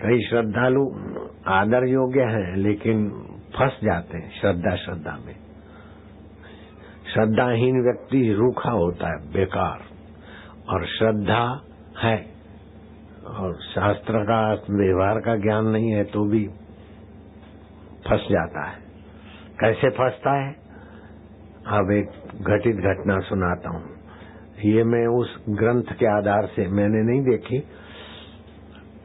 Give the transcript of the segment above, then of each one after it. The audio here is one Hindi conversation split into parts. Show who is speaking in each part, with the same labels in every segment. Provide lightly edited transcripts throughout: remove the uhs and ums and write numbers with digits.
Speaker 1: कई श्रद्धालु आदर योग्य हैं लेकिन फंस जाते हैं श्रद्धा में। श्रद्धाहीन व्यक्ति रूखा होता है, बेकार, और श्रद्धा है और शास्त्र का व्यवहार का ज्ञान नहीं है तो भी फंस जाता है। कैसे फंसता है? अब एक घटित घटना सुनाता हूँ। ये मैं उस ग्रंथ के आधार से, मैंने नहीं देखी,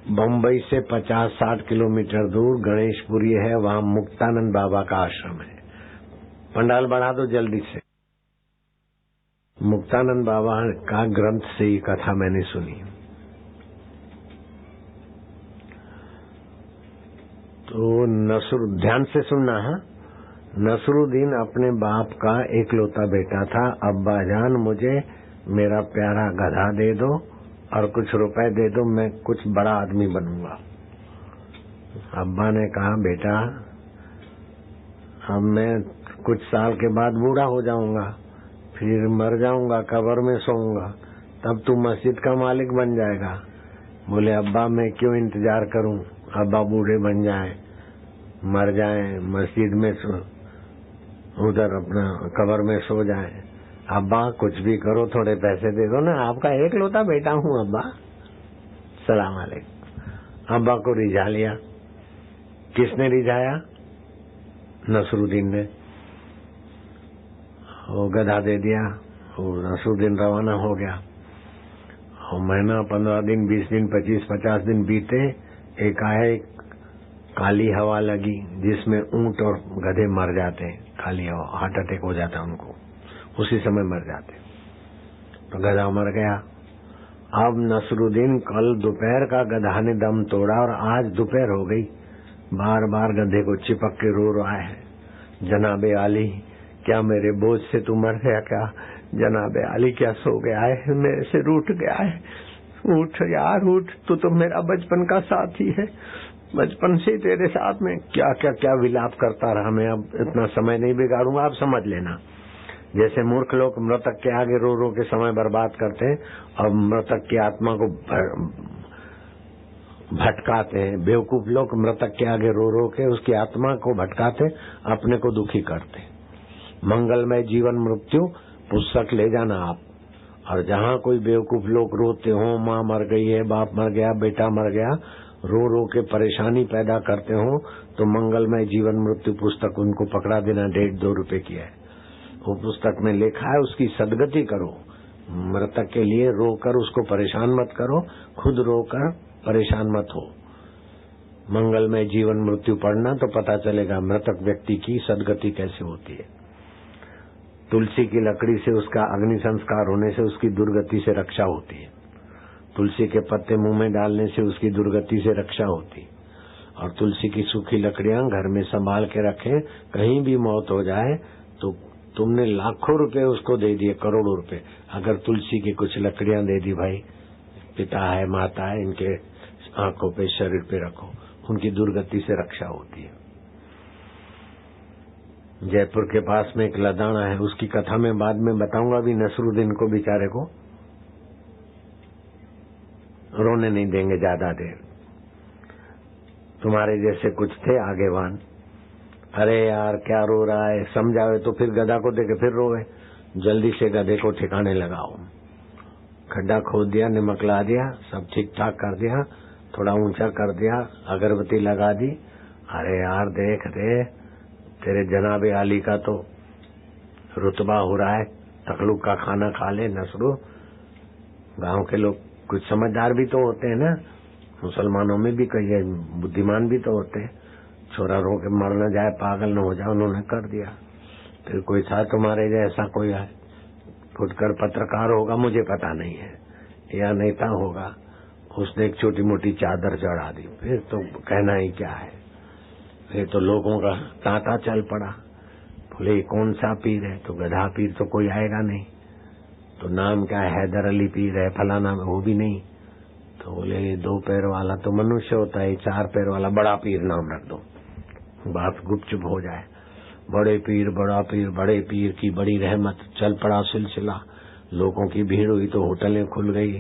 Speaker 1: बम्बई से 50-60 किलोमीटर दूर गणेशपुरी है, वहां मुक्तानंद बाबा का आश्रम है। पंडाल बढ़ा दो जल्दी से। मुक्तानंद बाबा का ग्रंथ से ये कथा मैंने सुनी। तो ध्यान से सुनना है। नसरुद्दीन अपने बाप का एकलौता बेटा था। अब्बा जान, मुझे मेरा प्यारा गधा दे दो और कुछ रुपए दे दो, मैं कुछ बड़ा आदमी बनूंगा। अब्बा ने कहा, बेटा अब मैं कुछ साल के बाद बूढ़ा हो जाऊंगा, फिर मर जाऊंगा, कब्र में सोऊंगा, तब तू मस्जिद का मालिक बन जाएगा। बोले, अब्बा मैं क्यों इंतजार करूं? अब्बा बूढ़े बन जाए, मर जाए, मस्जिद में उधर अपना कब्र में सो जाए। अब्बा कुछ भी करो, थोड़े पैसे दे दो ना, आपका एकलौता बेटा हूँ अब्बा। सलाम अलैकुम। अब्बा को रिझा लिया। किसने रिझाया? नसरुद्दीन ने। वो गधा दे दिया। वो नसरुद्दीन रवाना हो गया। और महीना, 15 दिन, 20 दिन, 25-50 दिन बीते। एकाएक काली हवा लगी जिसमें ऊंट और गधे मर जाते हैं। काली हवा, हार्ट अटैक हो जाता उनको, उसी समय मर जाते। तो गधा मर गया। अब नसरुद्दीन कल दोपहर का गधा ने दम तोड़ा और आज दोपहर हो गई। बार बार गधे को चिपक के रो रहा है, जनाबे आली क्या मेरे बोझ से तू मर गया क्या? जनाबे आली क्या सो गया है, मेरे से रूठ गया है? उठ यार उठ, तू तो मेरा बचपन का साथी है, बचपन से तेरे साथ में क्या क्या क्या विलाप करता रहा। मैं अब इतना समय नहीं बिगाड़ूंगा, आप समझ लेना। जैसे मूर्ख लोग मृतक के आगे रो रो के समय बर्बाद करते हैं और मृतक की आत्मा को भटकाते हैं, बेवकूफ लोग मृतक के आगे रो रो के उसकी आत्मा को भटकाते, अपने को दुखी करते। मंगलमय जीवन मृत्यु पुस्तक ले जाना आप, और जहाँ कोई बेवकूफ लोग रोते हो, माँ मर गई है, बाप मर गया, बेटा मर गया, रो रो के परेशानी पैदा करते हो, तो मंगलमय जीवन मृत्यु पुस्तक उनको पकड़ा देना। 1.5-2 रुपए की है वो पुस्तक में लिखा है, उसकी सदगति करो। मृतक के लिए रोकर उसको परेशान मत करो, खुद रोकर परेशान मत हो। मंगलमय जीवन मृत्यु पढ़ना तो पता चलेगा मृतक व्यक्ति की सदगति कैसे होती है। तुलसी की लकड़ी से उसका अग्नि संस्कार होने से उसकी दुर्गति से रक्षा होती है। तुलसी के पत्ते मुंह में डालने से उसकी दुर्गति से रक्षा होती। और तुलसी की सूखी लकड़ियां घर में संभाल के रखें, कहीं भी मौत हो जाए तो तुमने लाखों रुपए उसको दे दिए, करोड़ों रुपए, अगर तुलसी की कुछ लकड़ियां दे दी, भाई पिता है, माता है, इनके आंखों पे, शरीर पे रखो, उनकी दुर्गति से रक्षा होती है। जयपुर के पास में एक लदाना है, उसकी कथा मैं बाद में बताऊंगा। अभी नसरुद्दीन को बेचारे को रोने नहीं देंगे ज्यादा देर। तुम्हारे जैसे कुछ थे आगेवान, अरे यार क्या रो रहा है, समझावे तो फिर गधा को देके फिर रोवे। जल्दी से गधे को ठिकाने लगाओ। खड्डा खोद दिया, नमक ला दिया, सब ठीक ठाक कर दिया, थोड़ा ऊंचा कर दिया, अगरबत्ती लगा दी। अरे यार देख रे, तेरे जनाबे आली का तो रुतबा हो रहा है, तकलुक का खाना खा ले नसरू। गांव के लोग कुछ समझदार भी तो होते हैं ना, मुसलमानों में भी कई बुद्धिमान भी तो होते हैं। छोरा रो के मर न जाए, पागल न हो जाए, उन्होंने कर दिया। फिर कोई था तुम्हारे जैसा कोई है, फुटकर पत्रकार होगा, मुझे पता नहीं है, या नेता होगा, उसने एक छोटी मोटी चादर चढ़ा दी, फिर तो कहना ही क्या है। फिर तो लोगों का तांता चल पड़ा। बोले कौन सा पीर है? तो गधा पीर तो कोई आएगा नहीं। तो नाम क्या है? हैदर अली पीर है, फलाना, वो भी नहीं। तो बोले 2 पैर वाला तो मनुष्य होता है, 4 पैर वाला बड़ा पीर नाम रख दो, बात गुपचुप हो जाए। बड़े पीर, बड़ा पीर, बड़े पीर की बड़ी रहमत, चल पड़ा सिलसिला। लोगों की भीड़ हुई तो होटलें खुल गई,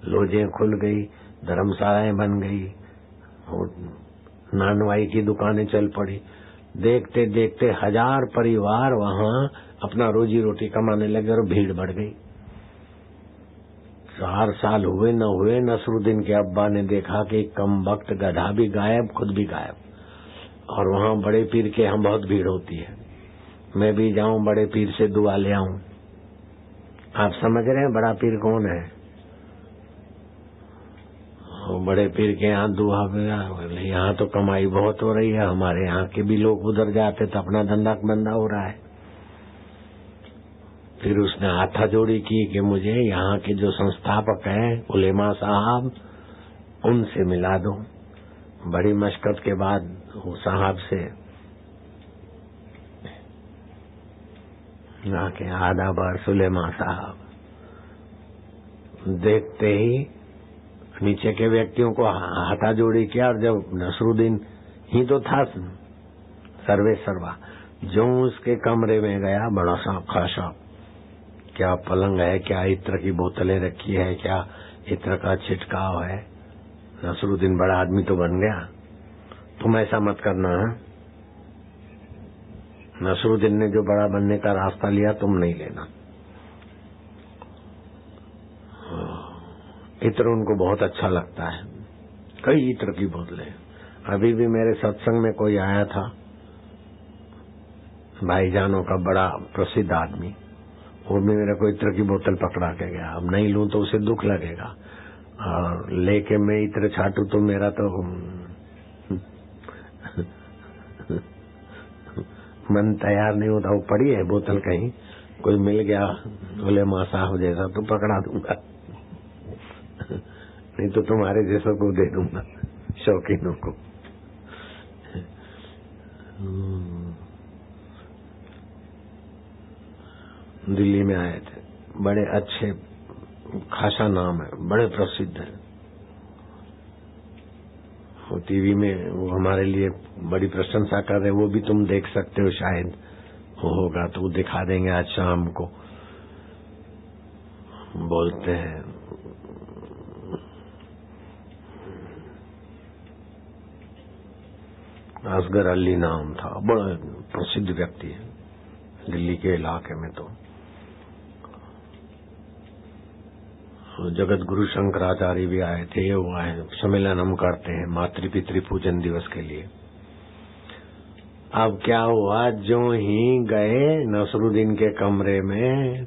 Speaker 1: लोजें खुल गई, धर्मशालाएं बन गई, नानवाई की दुकानें चल पड़ी। देखते देखते 1000 परिवार वहां अपना रोजी रोटी कमाने लगे और भीड़ बढ़ गई। 4 साल हुए न हुए, नसरुद्दीन के अब्बा ने देखा कि कम वक्त गधा भी गायब, खुद भी गायब। और वहां बड़े पीर के यहाँ बहुत भीड़ होती है, मैं भी जाऊं बड़े पीर से दुआ ले आऊं। आप समझ रहे हैं बड़ा पीर कौन है? बड़े पीर के यहाँ दुआ, यहाँ तो कमाई बहुत हो रही है, हमारे यहाँ के भी लोग उधर जाते तो अपना धंधा बंदा हो रहा है। फिर उसने हाथाजोड़ी की कि मुझे यहाँ के जो संस्थापक हैं उलेमा साहब, उनसे मिला दो। बड़ी मशक्कत के बाद वो साहब से आके आदाब उलेमा साहब, देखते ही नीचे के व्यक्तियों को हाथाजोड़ी किया। और जब नसरुद्दीन ही तो था सर्वे सर्वा, जो उसके कमरे में गया, बड़ा सा खासा, क्या पलंग है, क्या इत्र की बोतलें रखी है, क्या इत्र का छिटकाव है। नसरुद्दीन बड़ा आदमी तो बन गया। तुम ऐसा मत करना है, नसरुद्दीन ने जो बड़ा बनने का रास्ता लिया तुम नहीं लेना। इत्र उनको बहुत अच्छा लगता है, कई इत्र की बोतलें। अभी भी मेरे सत्संग में कोई आया था, भाईजानों का बड़ा प्रसिद्ध आदमी, वो भी मेरे को इत्र की बोतल पकड़ा के गया। अब नहीं लूं तो उसे दुख लगेगा, और लेके मैं इत्र छाटू तो मेरा तो मन तैयार नहीं होता। वो पड़ी है बोतल कहीं, कोई मिल गया उलेमा साहब जैसा तो पकड़ा दूंगा, नहीं तो तुम्हारे जैसों को दे दूंगा, शौकीनों को। दिल्ली में आए थे, बड़े अच्छे, खासा नाम है, बड़े प्रसिद्ध है। वो टीवी में वो हमारे लिए बड़ी प्रशंसा कर रहे, वो भी तुम देख सकते हो, शायद वो होगा तो वो दिखा देंगे आज शाम को। बोलते हैं असगर अली नाम था, बड़ा प्रसिद्ध व्यक्ति है दिल्ली के इलाके में। तो जगत गुरु शंकराचार्य भी आए थे, वो आए, सम्मेलन हम करते हैं मातृ पितृ पूजन दिवस के लिए। अब क्या हुआ, जो ही गए नसरुद्दीन के कमरे में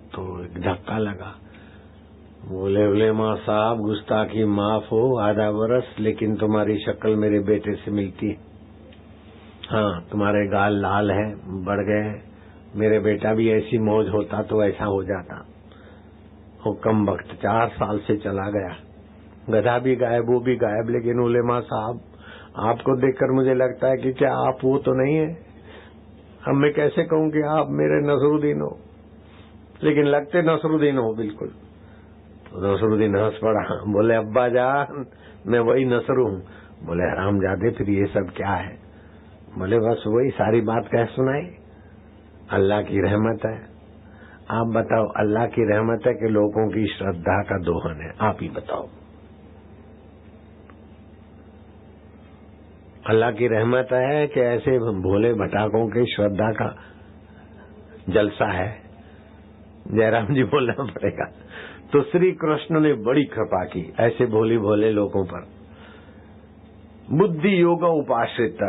Speaker 1: तो एक धक्का लगा। बोले उलेमा साहब, गुस्ताखी माफ हो, आधा बरस, लेकिन तुम्हारी शक्ल मेरे बेटे से मिलती है। हाँ, तुम्हारे गाल लाल है, बढ़ गए, मेरे बेटा भी ऐसी मौज होता तो ऐसा हो जाता। वो कम वक्त 4 साल से चला गया, गधा भी गायब, वो भी गायब। लेकिन उलेमा साहब, आपको देखकर मुझे लगता है कि क्या आप वो तो नहीं है। अब मैं कैसे कहूं कि आप मेरे नसरुद्दीन हो, लेकिन लगते नसरुद्दीन हो बिल्कुल। तो नसरुद्दीन हंस पड़ा, बोले अब्बा जान, मैं वही नसरू हूं। बोले हरामजादे, फिर ये सब क्या है? बोले बस वही सारी बात कह सुनाई, अल्लाह की रहमत है। आप बताओ, अल्लाह की रहमत है कि लोगों की श्रद्धा का दोहन है? आप ही बताओ। अल्लाह की रहमत है कि ऐसे भोले भटाकों की श्रद्धा का जलसा है? जयराम जी बोलना पड़ेगा। तो श्री कृष्ण ने बड़ी कृपा की ऐसे भोले भोले लोगों पर। बुद्धि योग उपाश्रित,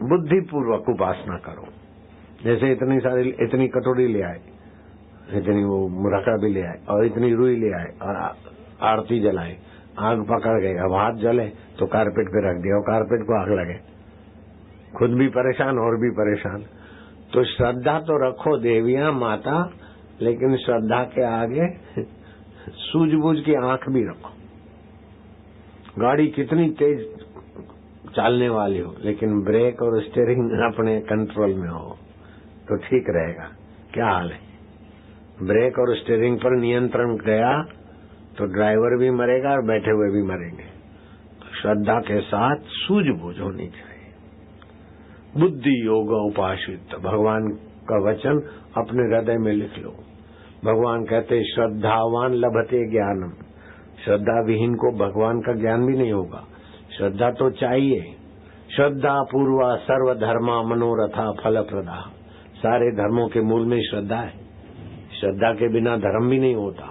Speaker 1: बुद्धि पूर्वक उपासना करो। जैसे इतनी कटोरी ले आए, इतनी वो मुरक्का भी ले आए, और इतनी रुई ले आए, और आरती जलाए, आग पकड़ गई, अब हाथ जले तो कारपेट पे रख दिया, और कारपेट को आग लगे, खुद भी परेशान और भी परेशान। तो श्रद्धा तो रखो देवियां माता, लेकिन श्रद्धा के आगे सूझबूझ की आंख भी रखो। गाड़ी कितनी तेज चालने वाली हो, लेकिन ब्रेक और स्टीयरिंग अपने कंट्रोल में हो तो ठीक रहेगा। क्या हाल है? ब्रेक और स्टीयरिंग पर नियंत्रण गया तो ड्राइवर भी मरेगा और बैठे हुए भी मरेंगे। तो श्रद्धा के साथ सूझबूझ होनी चाहिए। बुद्धि योग उपाश्रित, भगवान का वचन अपने हृदय में लिख लो। भगवान कहते श्रद्धावान लभते ज्ञानम, श्रद्धा विहीन को भगवान का ज्ञान भी नहीं होगा। श्रद्धा तो चाहिए। श्रद्धा पूर्वा सर्व धर्मा मनोरथा फल प्रदा। सारे धर्मों के मूल में श्रद्धा है। श्रद्धा के बिना धर्म भी नहीं होता।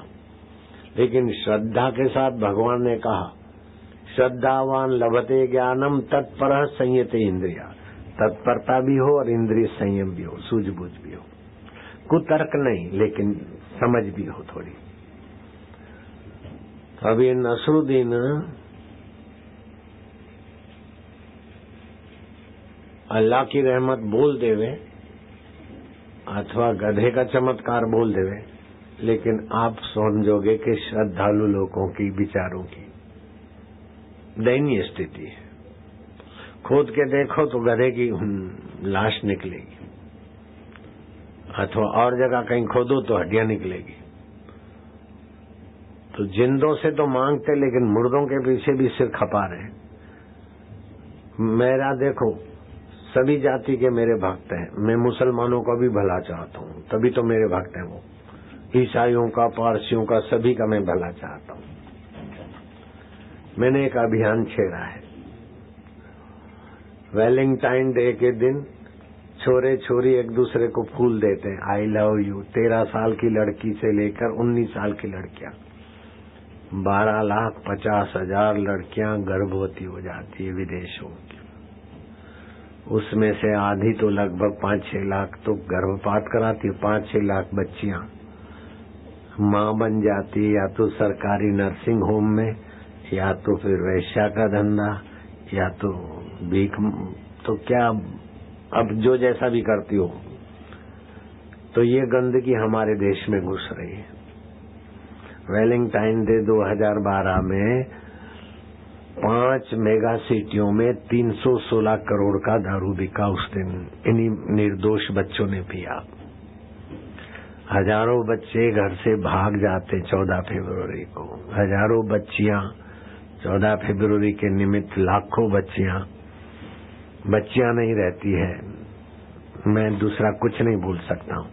Speaker 1: लेकिन श्रद्धा के साथ भगवान ने कहा, श्रद्धावान लभते ज्ञानम तत्पर संयते इंद्रिया। तत्परता भी हो और इंद्रिय संयम भी हो, सूझबूझ भी हो, कुतर्क नहीं लेकिन समझ भी हो थोड़ी। अब ये नसरुद्दीन अल्लाह की रहमत बोल देवे अथवा गधे का चमत्कार बोल देवे, लेकिन आप समझोगे कि श्रद्धालु लोगों की विचारों की दयनीय स्थिति है। खोद के देखो तो गधे की लाश निकलेगी, अथवा और जगह कहीं खोदो तो हड्डियां निकलेगी। तो जिंदों से तो मांगते, लेकिन मुर्दों के पीछे भी सिर खपा रहे। मेरा देखो, सभी जाति के मेरे भक्त हैं। मैं मुसलमानों का भी भला चाहता हूँ, तभी तो मेरे भक्त हैं वो। ईसाइयों का, पारसियों का, सभी का मैं भला चाहता हूँ। मैंने एक अभियान छेड़ा है। वैलेंटाइन डे के दिन छोरे छोरी एक दूसरे को फूल देते हैं, आई लव यू। 13 साल की लड़की से लेकर 19 साल की लड़कियां, 12,50,000 लड़कियां गर्भवती हो जाती है विदेशों की। उसमें से आधी तो लगभग 5-6 लाख तो गर्भपात कराती है। 5-6 लाख बच्चियां मां बन जाती है, या तो सरकारी नर्सिंग होम में, या तो फिर वैश्या का धंधा, या तो भीख, तो क्या अब जो जैसा भी करती हो। तो ये गंदगी हमारे देश में घुस रही है। वैलेंटाइन डे 2012 में 5 मेगा सिटियों में 316 करोड़ का दारू बिका उस दिन। इन्हीं निर्दोष बच्चों ने पिया। हजारों बच्चे घर से भाग जाते 14 फरवरी को। हजारों बच्चियां 14 फरवरी के निमित्त, लाखों बच्चियां नहीं रहती है। मैं दूसरा कुछ नहीं भूल सकता हूँ।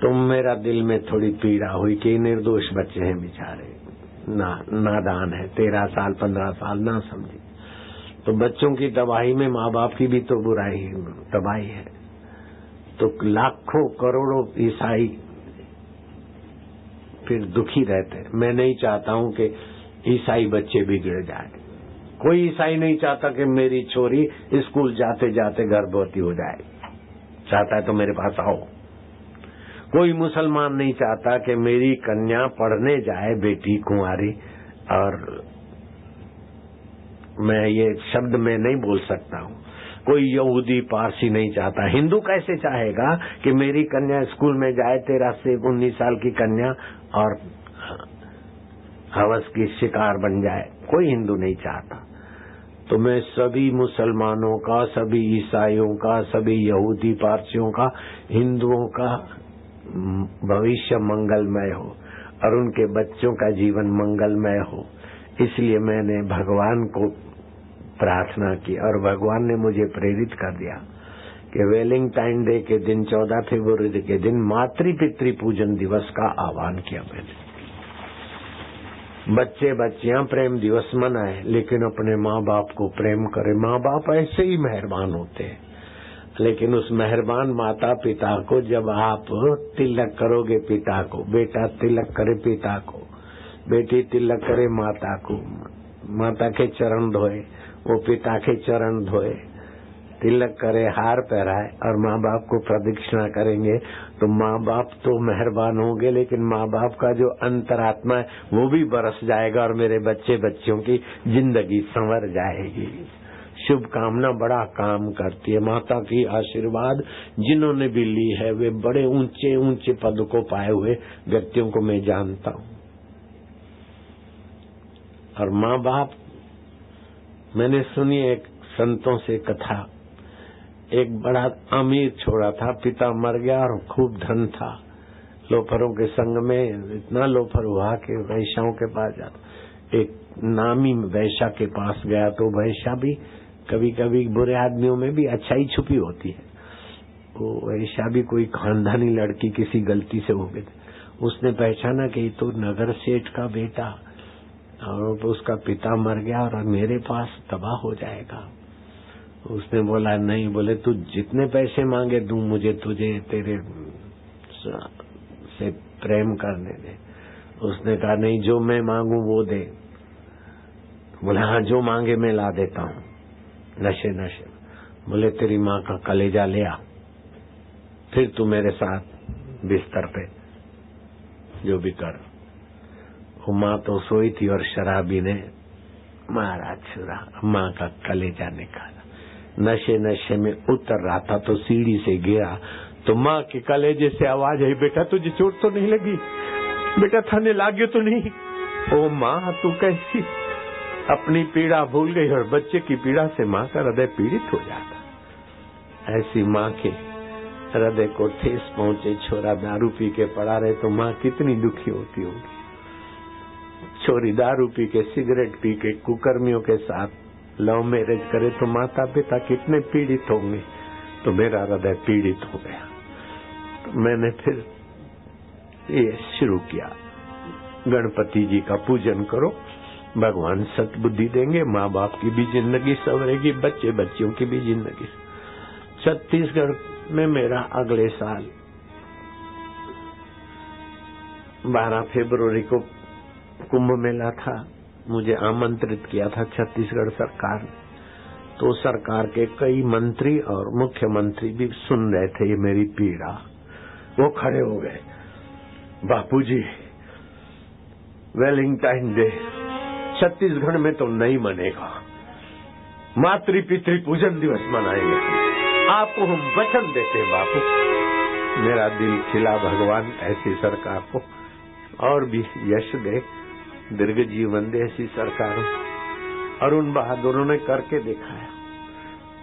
Speaker 1: तो मेरा दिल में थोड़ी पीड़ा हुई कि निर्दोष बच्चे हैं बेचारे, नादान है, 13 साल 15 साल, ना समझे। तो बच्चों की तबाही में माँ बाप की भी तो बुराई तबाही है। तो लाखों करोड़ों ईसाई फिर दुखी रहते। मैं नहीं चाहता हूं कि ईसाई बच्चे बिगड़ जाए। कोई ईसाई नहीं चाहता कि मेरी छोरी स्कूल जाते जाते गर्भवती हो जाए। चाहता है तो मेरे पास आओ। कोई मुसलमान नहीं चाहता कि मेरी कन्या पढ़ने जाए, बेटी कुंवारी, और मैं ये शब्द मैं नहीं बोल सकता हूँ। कोई यहूदी पारसी नहीं चाहता। हिंदू कैसे चाहेगा कि मेरी कन्या स्कूल में जाए, 13 से 19 साल की कन्या, और हवस की शिकार बन जाए? कोई हिंदू नहीं चाहता। तो मैं सभी मुसलमानों का, सभी ईसाइयों का, सभी यहूदी पारसियों का, हिंदुओं का भविष्य मंगलमय हो और उनके बच्चों का जीवन मंगलमय हो, इसलिए मैंने भगवान को प्रार्थना की। और भगवान ने मुझे प्रेरित कर दिया कि वैलेंटाइन डे के दिन, 14 फरवरी के दिन, मातृ पितृ पूजन दिवस का आह्वान किया मैंने। बच्चे बच्चियां प्रेम दिवस मनाए, लेकिन अपने माँ बाप को प्रेम करे। माँ बाप ऐसे ही मेहरबान होते हैं, लेकिन उस मेहरबान माता पिता को जब आप तिलक करोगे, पिता को, बेटा तिलक करे पिता को, बेटी तिलक करे माता को, माता के चरण धोए, वो पिता के चरण धोए, तिलक करे, हार पहराए और माँ बाप को प्रदक्षिणा करेंगे, तो माँ बाप तो मेहरबान होंगे, लेकिन माँ बाप का जो अंतरात्मा है वो भी बरस जाएगा और मेरे बच्चे बच्चियों की जिंदगी संवर जाएगी। शुभकामना बड़ा काम करती है। माता की आशीर्वाद जिन्होंने भी ली है वे बड़े ऊंचे ऊंचे पद को पाए हुए व्यक्तियों को मैं जानता हूँ। और माँ बाप, मैंने सुनी एक संतों से कथा, एक बड़ा अमीर छोड़ा था, पिता मर गया और खूब धन था, लोफरों के संग में इतना लोफर हुआ कि वैश्याओं के पास जाता। एक नामी वैश्या के पास गया तो वैश्या भी कभी कभी बुरे आदमियों में भी अच्छाई छुपी होती है। वो वैश्या भी कोई खानदानी लड़की किसी गलती से हो गई, उसने पहचाना कि तो नगर सेठ का बेटा और उसका पिता मर गया और मेरे पास तबाह हो जाएगा। उसने बोला नहीं, बोले तू जितने पैसे मांगे दूं, मुझे तुझे तेरे से प्रेम करने दे। उसने कहा नहीं, जो मैं मांगू वो दे। बोले हाँ, जो मांगे मैं ला देता हूँ। नशे नशे। बोले तेरी माँ का कलेजा ले आ, फिर तू मेरे साथ बिस्तर पे जो भी कर। वो माँ तो सोई थी और शराबी ने मारा छुरा, माँ का कलेजा निकाला। नशे नशे में उतर रहा था तो सीढ़ी से गिरा तो माँ के कलेजे से आवाज आई, बेटा तुझे चोट तो नहीं लगी? बेटा थाने लागे तो नहीं? ओ माँ, तू कैसी अपनी पीड़ा भूल गई और बच्चे की पीड़ा से माँ का हृदय पीड़ित हो जाता। ऐसी माँ के हृदय को ठेस पहुंचे, छोरा दारू पी के पड़ा रहे तो माँ कितनी दुखी होती होगी। छोरी दारू पी के, सिगरेट पी के, कुकर्मियों के साथ लव मैरिज करे तो माता पिता कितने पीड़ित होंगे। तो मेरा हृदय पीड़ित हो गया। तो मैंने फिर ये शुरू किया, गणपति जी का पूजन करो, भगवान सद्बुद्धि देंगे, माँ बाप की भी जिंदगी संवरेगी, बच्चे बच्चियों की भी जिंदगी। छत्तीसगढ़ में मेरा अगले साल 12 फरवरी को कुंभ मेला था। मुझे आमंत्रित किया था छत्तीसगढ़ सरकार ने। तो सरकार के कई मंत्री और मुख्यमंत्री भी सुन रहे थे ये मेरी पीड़ा। वो खड़े हो गए, बापूजी वैलेंटाइन डे छत्तीसगढ़ में तो नहीं मनेगा, मातृ पितृ पूजन दिवस मनाएंगे, आपको हम वचन देते हैं बापू। मेरा दिल खिला, भगवान ऐसी सरकार को और भी यश दे, दीर्घ जीवन दे ऐसी सरकारों। और उन बहादुरों ने करके दिखाया।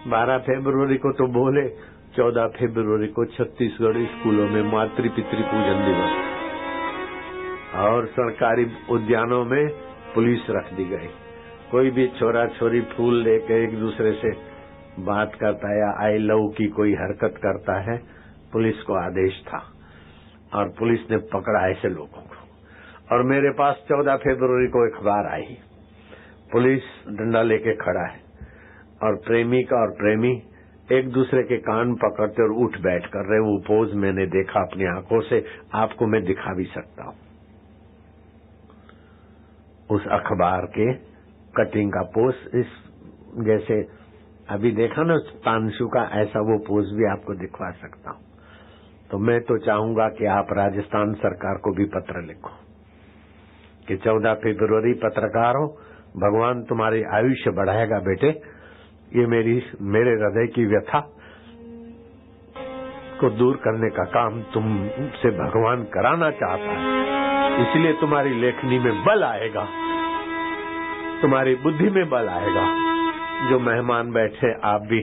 Speaker 1: 12 फरवरी को तो बोले, 14 फरवरी को छत्तीसगढ़ स्कूलों में मातृ पितृ पूजन दिवस और सरकारी उद्यानों में पुलिस रख दी गई। कोई भी छोरा छोरी फूल लेके एक दूसरे से बात करता है या आई लव की कोई हरकत करता है, पुलिस को आदेश था और पुलिस ने पकड़ा ऐसे लोगों को। और मेरे पास 14 फरवरी को अखबार आई, पुलिस डंडा लेके खड़ा है और प्रेमिका और प्रेमी एक दूसरे के कान पकड़ते और उठ बैठ कर रहे। वो पोज मैंने देखा अपनी आंखों से, आपको मैं दिखा भी सकता हूं। उस अखबार के कटिंग का पोज, इस जैसे अभी देखा ना तानसु का, ऐसा वो पोज भी आपको दिखवा सकता हूं। तो मैं तो चाहूंगा कि आप राजस्थान सरकार को भी पत्र लिखो कि 14 फरवरी पत्रकार हो, भगवान तुम्हारी आयुष्य बढ़ाएगा बेटे। ये मेरे हृदय की व्यथा को दूर करने का काम तुमसे भगवान कराना चाहता है, इसलिए तुम्हारी लेखनी में बल आएगा, तुम्हारी बुद्धि में बल आएगा। जो मेहमान बैठे, आप भी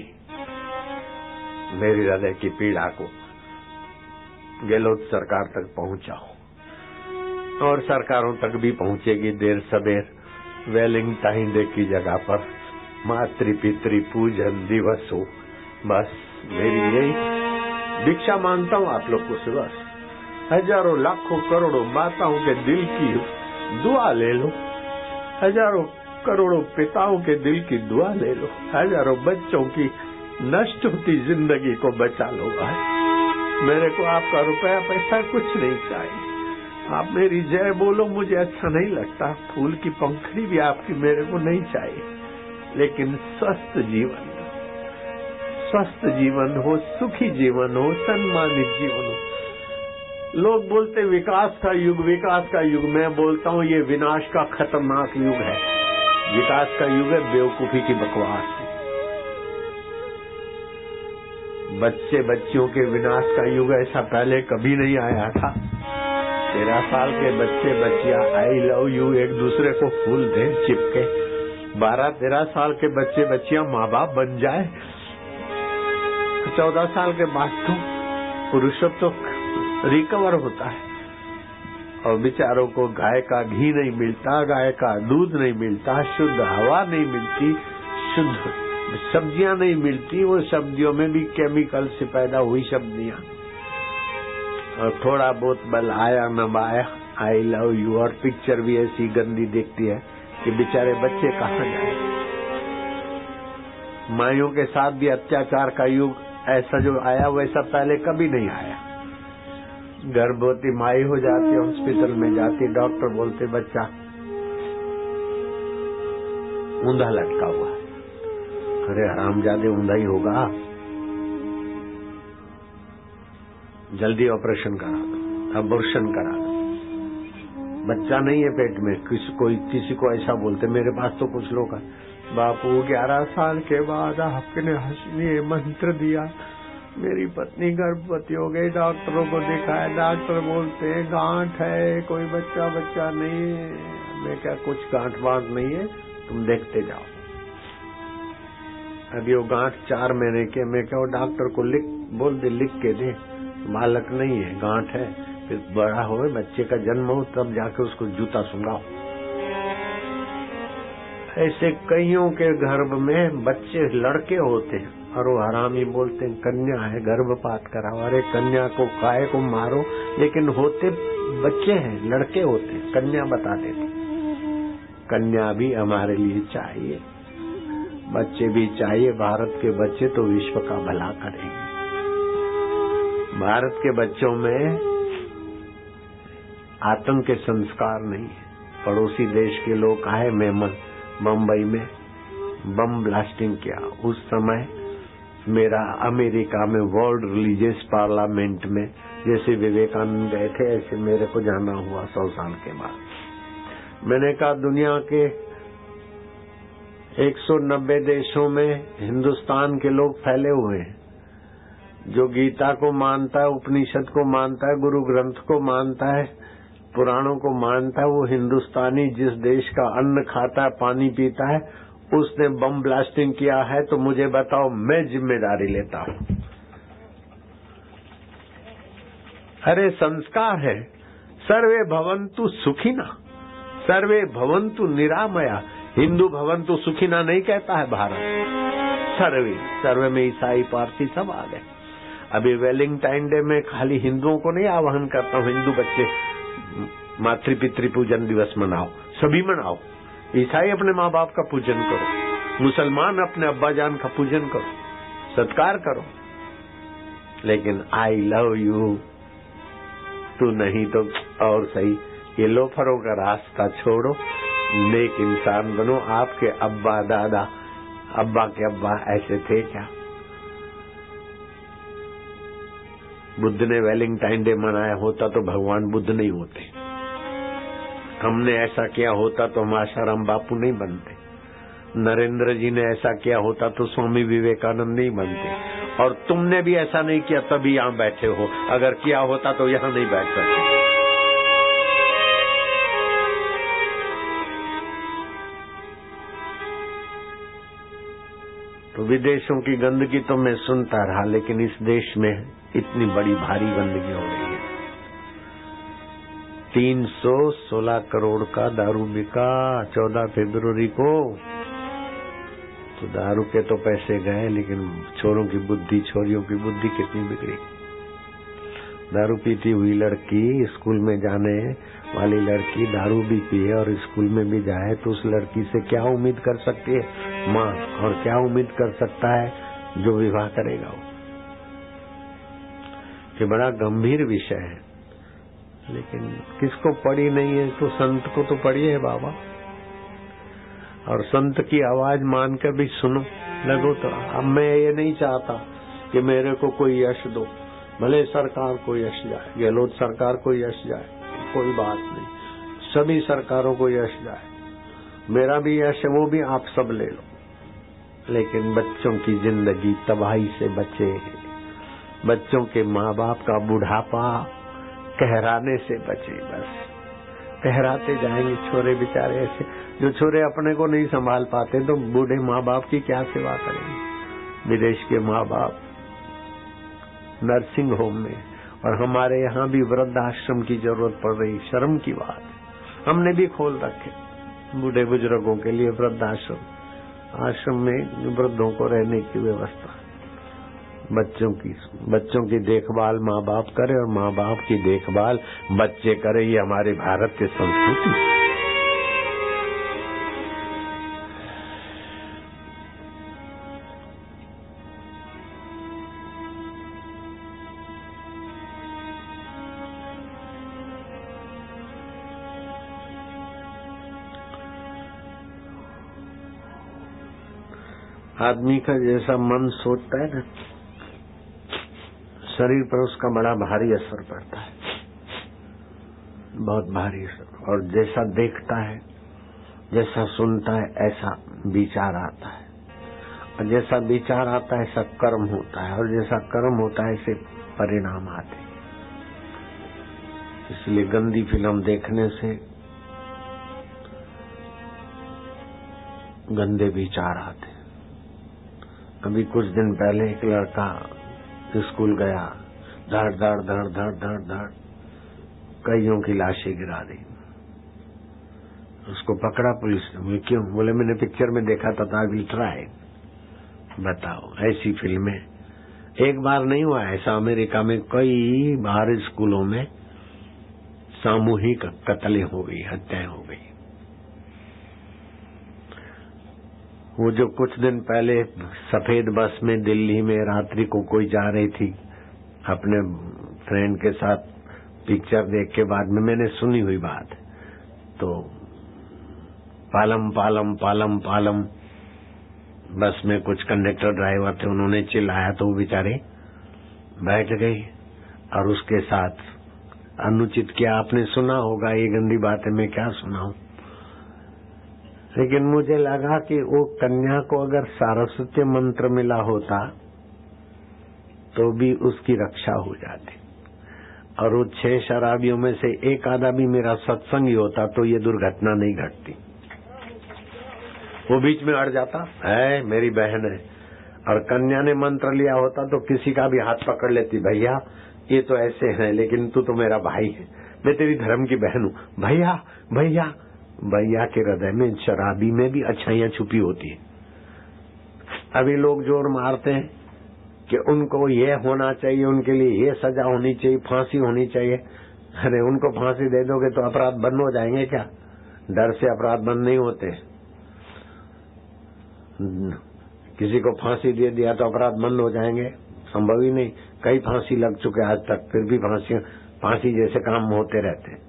Speaker 1: मेरी हृदय की पीड़ा को गहलोत सरकार तक पहुंचाओ और सरकारों तक भी पहुंचेगी देर सबेर। वैलेंटाइन डे की जगह पर मातृ पितृ पूजन दिवस हो। बस मेरी यही दीक्षा मानता हूँ आप लोग को। सुबह हजारों लाखों करोड़ों माताओं के दिल की दुआ ले लो, हजारों करोड़ों पिताओं के दिल की दुआ ले लो, हजारों बच्चों की नष्ट होती जिंदगी को बचा लो। मेरे को आपका रुपया पैसा कुछ नहीं चाहिए, आप मेरी जय बोलो, मुझे अच्छा नहीं लगता, फूल की पंखड़ी भी आपकी मेरे को नहीं चाहिए, लेकिन स्वस्थ जीवन हो, सुखी जीवन हो, सम्मानित जीवन हो। लोग बोलते विकास का युग, मैं बोलता हूँ ये विनाश का खतरनाक युग है। विकास का युग है बेवकूफी की बकवास। बच्चे बच्चियों के विनाश का युग ऐसा पहले कभी नहीं आया था। 13 साल के बच्चे बच्चियां आई लव यू एक दूसरे को फूल दें चिपके। 12-13 साल के बच्चे बच्चियां माँ बाप बन जाए। 14 साल के बाद तो पुरुषत्व तो रिकवर होता है और बेचारों को गाय का घी नहीं मिलता, गाय का दूध नहीं मिलता, शुद्ध हवा नहीं मिलती, शुद्ध सब्जियां नहीं मिलती। वो सब्जियों में भी केमिकल से पैदा हुई सब्जियां और थोड़ा बहुत बल आया न आया आई लव यू और पिक्चर भी ऐसी गंदी दिखती है। कि बेचारे बच्चे कहाँ जाए। माइयों के साथ भी अत्याचार का युग ऐसा जो आया वैसा पहले कभी नहीं आया। गर्भवती माई हो जाती, हॉस्पिटल में जाती, डॉक्टर बोलते बच्चा ऊंधा लटका हुआ। अरे हरामजादे, ऊंधा ही होगा, जल्दी ऑपरेशन करा दो, अबॉर्शन करा दो, बच्चा नहीं है पेट में। किसी को ऐसा बोलते। मेरे पास तो कुछ लोग हैं, बापू 11 साल के बाद आपने हंसने मंत्र दिया, मेरी पत्नी गर्भवती हो गई, डॉक्टरों को दिखाया, डॉक्टर बोलते हैं गांठ है, कोई बच्चा नहीं है। मैं क्या, कुछ गांठ वांठ नहीं है, तुम देखते जाओ। अभी वो गांठ 4 महीने के, मैं क्या, वो डॉक्टर को बोल दे, लिख के दे, बालक नहीं है, गांठ है। फिर बड़ा हो, बच्चे का जन्म हो, तब जाके उसको जूता सुंगाओ। ऐसे कईयों के गर्भ में बच्चे लड़के होते हैं और वो हरामी बोलते हैं कन्या है, गर्भपात कराओ। अरे कन्या को काय को मारो, लेकिन होते बच्चे हैं, लड़के होते हैं, कन्या बता देते। कन्या भी हमारे लिए चाहिए, बच्चे भी चाहिए। भारत के बच्चे तो विश्व का भला करेंगे। भारत के बच्चों में आतंक के संस्कार नहीं है। पड़ोसी देश के लोग आए, मेमन बम्बई में बम ब्लास्टिंग किया। उस समय मेरा अमेरिका में वर्ल्ड रिलीजियस पार्लियामेंट में जैसे विवेकानंद गए थे, ऐसे मेरे को जाना हुआ 100 साल के बाद। मैंने कहा दुनिया के 190 देशों में हिंदुस्तान के लोग फैले हुए हैं। जो गीता को मानता है, उपनिषद को मानता है, गुरु ग्रंथ को मानता है, पुराणों को मानता है, वो हिंदुस्तानी जिस देश का अन्न खाता है, पानी पीता है, उसने बम ब्लास्टिंग किया है तो मुझे बताओ, मैं जिम्मेदारी लेता हूं। अरे संस्कार है, सर्वे भवन्तु सुखिना, सर्वे भवन्तु निरामया। हिंदू भवन्तु सुखिना नहीं कहता है भारत। सर्वे में ईसाई पारसी सब आ गए। अभी वेलिंगटाइन डे में खाली हिंदुओं को नहीं आह्वान करता हूं, हिंदू बच्चे मातृ-पितृ पूजन दिवस मनाओ, सभी मनाओ। ईसाई अपने माँ बाप का पूजन करो, मुसलमान अपने अब्बा जान का पूजन करो, सत्कार करो, लेकिन आई लव यू तू नहीं तो और सही। ये लोफरों का रास्ता छोड़ो, नेक इंसान बनो। आपके अब्बा दादा, अब्बा के अब्बा ऐसे थे क्या? बुद्ध ने वेलिंगटाइन डे मनाया होता तो भगवान बुद्ध नहीं होते। हमने ऐसा किया होता तो हम आशाराम बापू नहीं बनते। नरेंद्र जी ने ऐसा किया होता तो स्वामी विवेकानंद नहीं बनते। और तुमने भी ऐसा नहीं किया तभी यहाँ बैठे हो। अगर किया होता तो यहाँ नहीं बैठ सकते। तो विदेशों की गंदगी तो मैं सुनता रहा, लेकिन इस देश में इतनी बड़ी भारी गंदगी हो रही है। 316 करोड़ का दारू बिका 14 फरवरी को। तो दारू के तो पैसे गए, लेकिन छोरों की बुद्धि, छोरियों की बुद्धि कितनी बिगड़ी। दारू पीती हुई लड़की, स्कूल में जाने वाली लड़की दारू भी पिए और स्कूल में भी जाए तो उस लड़की से क्या उम्मीद कर सकती है माँ, और क्या उम्मीद कर सकता है जो विवाह करेगा वो। ये बड़ा गंभीर विषय है, लेकिन किसको पड़ी नहीं है तो संत को तो पड़ी है बाबा। और संत की आवाज मानकर भी सुनो लगो। तो अब मैं ये नहीं चाहता कि मेरे को कोई यश दो, भले सरकार को यश जाए, गहलोत सरकार को यश जाए, कोई बात नहीं, सभी सरकारों को यश जाए। मेरा भी यश है, वो भी आप सब ले लो, लेकिन बच्चों की जिंदगी तबाही से बचे। बच्चों के माँ बाप का बुढ़ापा कहराने से बचे। बस कहराते जाएंगे छोरे बेचारे ऐसे। जो छोरे अपने को नहीं संभाल पाते तो बूढ़े माँ बाप की क्या सेवा करेंगे। विदेश के माँ बाप नर्सिंग होम में, और हमारे यहाँ भी वृद्धाश्रम की जरूरत पड़ रही। शर्म की बात, हमने भी खोल रखे बूढ़े बुजुर्गों के लिए वृद्धाश्रम। आश्रम में वृद्धों को रहने की व्यवस्था। बच्चों की देखभाल माँ बाप करे और माँ बाप की देखभाल बच्चे करे। ये हमारे भारत की संस्कृति। आदमी का जैसा मन सोचता है ना, शरीर पर उसका बड़ा भारी असर पड़ता है, बहुत भारी असर। और जैसा देखता है, जैसा सुनता है, ऐसा विचार आता है, और जैसा विचार आता है ऐसा कर्म होता है, और जैसा कर्म होता है ऐसे परिणाम आते हैं। इसलिए गंदी फिल्म देखने से गंदे विचार आते। अभी कुछ दिन पहले एक लड़का स्कूल गया, धड़ धड़ धड़ धड़ धड़ धड़ कईयों की लाशें गिरा दी। उसको पकड़ा पुलिस ने। बोले क्यों? बोले मैंने पिक्चर में देखा था, आई विल ट्राई। बताओ, ऐसी फिल्में एक बार नहीं हुआ ऐसा। अमेरिका में कई बार स्कूलों में सामूहिक कत्लें हो गई, हत्याएं हो गई। वो जो कुछ दिन पहले सफेद बस में दिल्ली में रात्रि को कोई जा रही थी अपने फ्रेंड के साथ, पिक्चर देख के बाद में मैंने सुनी हुई बात, तो पालम पालम पालम पालम बस में कुछ कंडक्टर ड्राइवर थे, उन्होंने चिल्लाया तो वो बेचारे बैठ गए और उसके साथ अनुचित किया। आपने सुना होगा, ये गंदी बात है, मैं क्या सुनाऊं। लेकिन मुझे लगा कि वो कन्या को अगर सारस्वती मंत्र मिला होता तो भी उसकी रक्षा हो जाती, और वो 6 शराबियों में से एक आधा भी मेरा सत्संगी होता तो ये दुर्घटना नहीं घटती। वो बीच में अड़ जाता है, मेरी बहन है, और कन्या ने मंत्र लिया होता तो किसी का भी हाथ पकड़ लेती, भैया ये तो ऐसे हैं लेकिन तू तो मेरा भाई है, मैं तेरी धर्म की बहन हूँ, भैया भैया। भैया के हृदय में शराबी में भी अच्छाइयां छुपी होती है। अभी लोग जोर मारते हैं कि उनको ये होना चाहिए, उनके लिए ये सजा होनी चाहिए, फांसी होनी चाहिए। अरे उनको फांसी दे दोगे तो अपराध बंद हो जाएंगे क्या? डर से अपराध बंद नहीं होते। किसी को फांसी दे दिया तो अपराध बंद हो जाएंगे? संभव ही नहीं। कई फांसी लग चुके आज तक, फिर भी फांसी जैसे काम होते रहते।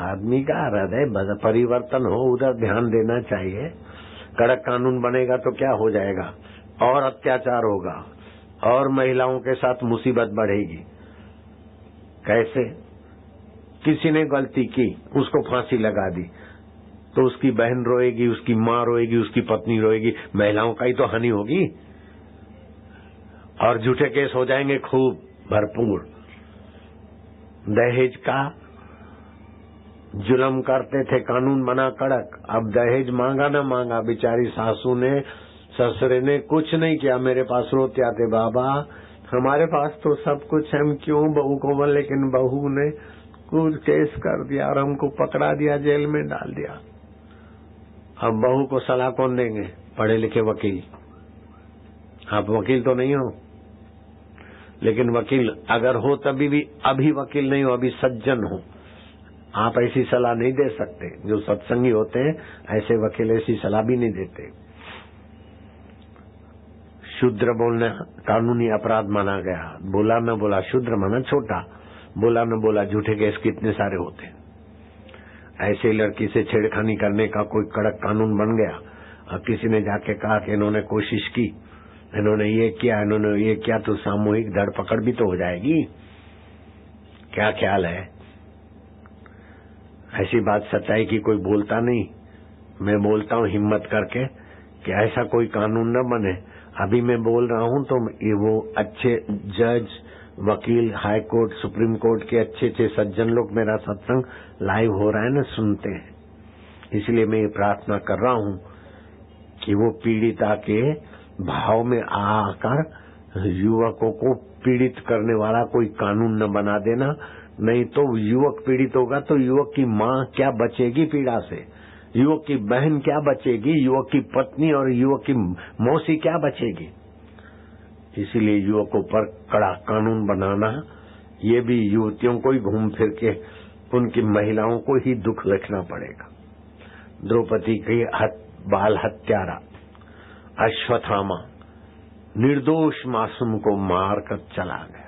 Speaker 1: आदमी का हृदय परिवर्तन हो, उधर ध्यान देना चाहिए। कड़क कानून बनेगा तो क्या हो जाएगा? और अत्याचार होगा और महिलाओं के साथ मुसीबत बढ़ेगी। कैसे? किसी ने गलती की, उसको फांसी लगा दी तो उसकी बहन रोएगी, उसकी माँ रोएगी, उसकी पत्नी रोएगी, महिलाओं का ही तो हानि होगी। और झूठे केस हो जाएंगे खूब भरपूर। दहेज का जुल्म करते थे, कानून बना कड़क, अब दहेज मांगा ना मांगा, बेचारी सासू ने ससुरे ने कुछ नहीं किया, मेरे पास रोते आते, बाबा हमारे पास तो सब कुछ है, हम क्यों बहू को बोले, लेकिन बहू ने कुछ केस कर दिया और हमको पकड़ा दिया, जेल में डाल दिया। अब बहू को सलाह कौन देंगे? पढ़े लिखे वकील। आप वकील तो नहीं हो, लेकिन वकील अगर हो तभी भी, अभी वकील नहीं हो, अभी सज्जन हो, आप ऐसी सलाह नहीं दे सकते। जो सत्संगी होते हैं ऐसे वकील ऐसी सलाह भी नहीं देते। शूद्र बोलना कानूनी अपराध माना गया। बोला न बोला, शूद्र माना छोटा, बोला न बोला, झूठे केस कितने सारे होते। ऐसे लड़की से छेड़खानी करने का कोई कड़क कानून बन गया और किसी ने जाके कहा कि इन्होंने कोशिश की, इन्होंने ये किया, इन्होंने ये किया, तो सामूहिक धरपकड़ भी तो हो जाएगी। क्या ख्याल है? ऐसी बात सच्चाई की कोई बोलता नहीं। मैं बोलता हूँ हिम्मत करके कि ऐसा कोई कानून न बने। अभी मैं बोल रहा हूँ तो ये वो अच्छे जज, वकील, हाई कोर्ट, सुप्रीम कोर्ट के अच्छे अच्छे सज्जन लोग मेरा सत्संग लाइव हो रहा है ना, सुनते हैं। इसलिए मैं ये प्रार्थना कर रहा हूँ कि वो पीड़िता के भाव में आकर युवकों को पीड़ित करने वाला कोई कानून न बना देना। नहीं तो युवक पीड़ित होगा तो युवक की माँ क्या बचेगी पीड़ा से, युवक की बहन क्या बचेगी, युवक की पत्नी और युवक की मौसी क्या बचेगी। इसीलिए युवकों पर कड़ा कानून बनाना, ये भी युवतियों को ही घूम फिर के उनकी महिलाओं को ही दुख लिखना पड़ेगा। द्रौपदी की बाल हत्यारा अश्वत्थामा निर्दोष मासूम को मारकर चला गया।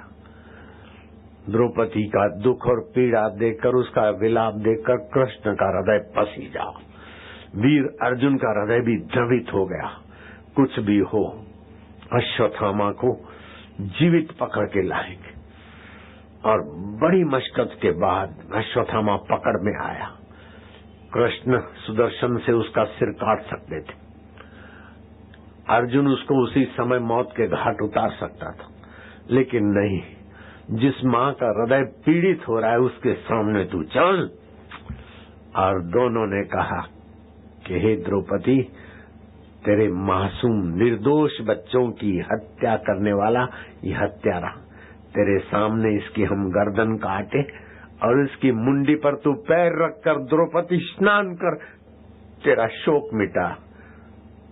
Speaker 1: द्रौपदी का दुख और पीड़ा देखकर, उसका विलाप देखकर कृष्ण का हृदय पसीजा, वीर अर्जुन का हृदय भी द्रवित हो गया। कुछ भी हो अश्वत्थामा को जीवित पकड़ के लाएंगे। और बड़ी मशक्कत के बाद अश्वत्थामा पकड़ में आया। कृष्ण सुदर्शन से उसका सिर काट सकते थे, अर्जुन उसको उसी समय मौत के घाट उतार सकता था, लेकिन नहीं, जिस मां का हृदय पीड़ित हो रहा है उसके सामने तू चल। और दोनों ने कहा कि हे द्रौपदी, तेरे मासूम निर्दोष बच्चों की हत्या करने वाला ये हत्यारा, तेरे सामने इसकी हम गर्दन काटे और इसकी मुंडी पर तू पैर रखकर द्रौपदी स्नान कर, तेरा शोक मिटा।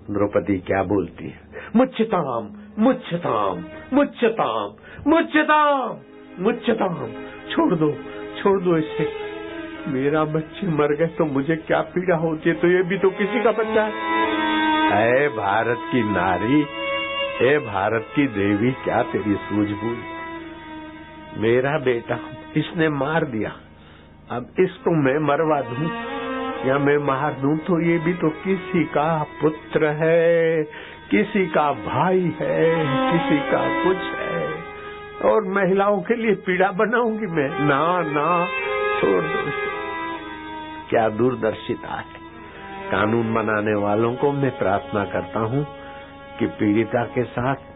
Speaker 1: द्रौपदी क्या बोलती है? मुच्यताम मुच्यताम मुच्यताम मुच्यताम मुच्यताम। छोड़ दो इसे, मेरा बच्चे मर गए तो मुझे क्या पीड़ा होती है, तो ये भी तो किसी का बच्चा है। ऐ भारत की नारी, ऐ भारत की देवी, क्या तेरी सूझबूझ? मेरा बेटा इसने मार दिया, अब इसको मैं मरवा दूं या मैं मार दूं तो ये भी तो किसी का पुत्र है, किसी का भाई है, किसी का कुछ है, और महिलाओं के लिए पीड़ा बनाऊंगी मैं? ना ना, छोड़ दो इसे। क्या दूरदर्शिता है। कानून बनाने वालों को मैं प्रार्थना करता हूं कि पीड़िता के साथ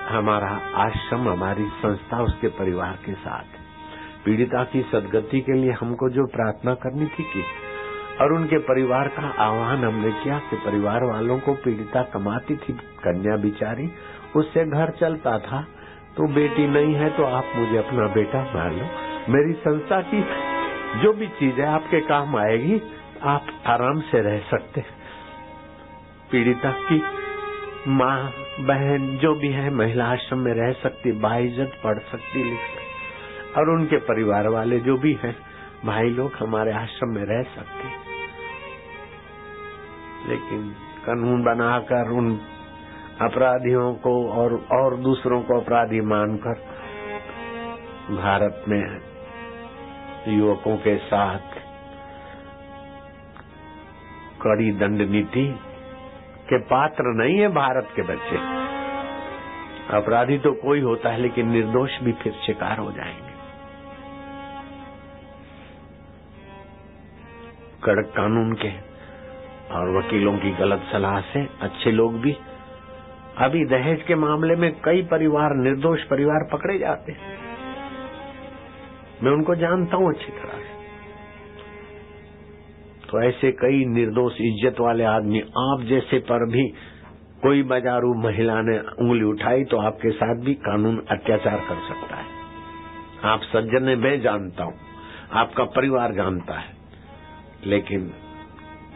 Speaker 1: हमारा आश्रम, हमारी संस्था उसके परिवार के साथ, पीड़िता की सदगति के लिए हमको जो प्रार्थना करनी थी की, और उनके परिवार का आह्वान हमने किया कि परिवार वालों को पीड़िता कमाती थी, कन्या बिचारी, उससे घर चलता था, तो बेटी नहीं है तो आप मुझे अपना बेटा मान लो। मेरी संस्था की जो भी चीज है आपके काम आएगी, आप आराम से रह सकते। पीड़िता की माँ बहन जो भी है महिला आश्रम में रह सकती, बाइज्जत पढ़ सकती, लिख सकती, और उनके परिवार वाले जो भी हैं भाई लोग हमारे आश्रम में रह सकते। लेकिन कानून बनाकर उन अपराधियों को और दूसरों को अपराधी मानकर भारत में युवकों के साथ कड़ी दंड नीति के पात्र नहीं है भारत के बच्चे। अपराधी तो कोई होता है, लेकिन निर्दोष भी फिर शिकार हो जाएंगे। कड़क कानून के और वकीलों की गलत सलाह से अच्छे लोग भी, अभी दहेज के मामले में कई परिवार, निर्दोष परिवार पकड़े जाते हैं। मैं उनको जानता हूं अच्छी तरह से। तो ऐसे कई निर्दोष इज्जत वाले आदमी, आप जैसे पर भी कोई बाजारू महिला ने उंगली उठाई तो आपके साथ भी कानून अत्याचार कर सकता है। आप सज्जन है, मैं जानता हूं, आपका परिवार जानता है, लेकिन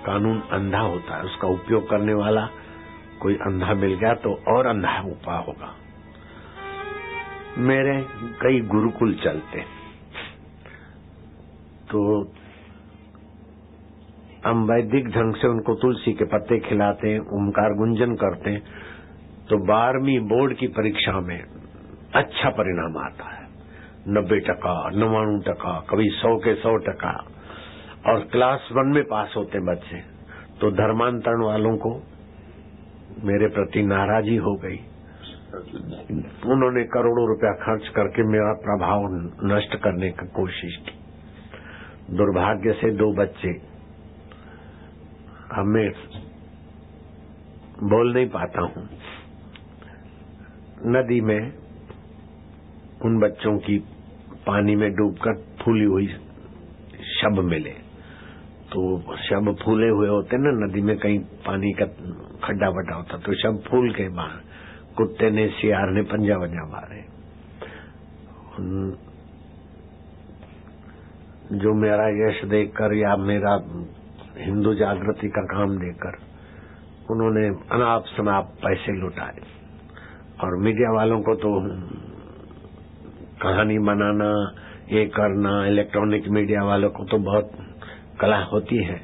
Speaker 1: कानून अंधा होता है, उसका उपयोग करने वाला कोई अंधा मिल गया तो और अंधा उपाय होगा। मेरे कई गुरुकुल चलते, तो हम वैदिक ढंग से उनको तुलसी के पत्ते खिलाते हैं, ओमकार गुंजन करते हैं, तो 12वीं बोर्ड की परीक्षा में अच्छा परिणाम आता है, 90%, 99%, कभी 100 के 100%, और क्लास 1 में पास होते बच्चे। तो धर्मांतरण वालों को मेरे प्रति नाराजी हो गई, उन्होंने करोड़ों रुपया खर्च करके मेरा प्रभाव नष्ट करने की कोशिश की। दुर्भाग्य से 2 बच्चे, अब मैं बोल नहीं पाता हूं, नदी में उन बच्चों की पानी में डूबकर फूली हुई शब मिले। तो शब फूले हुए होते ना, नदी में कहीं पानी का खड्डा बटा होता, तो शब फूल के बाहर कुत्ते ने, सियार ने पंजा वंजा मारे। जो मेरा यश देखकर या मेरा हिंदू जागृति का काम देकर उन्होंने अनाप शनाप पैसे लुटाए, और मीडिया वालों को तो कहानी बनाना, ये करना, इलेक्ट्रॉनिक मीडिया वालों को तो बहुत कला होती है,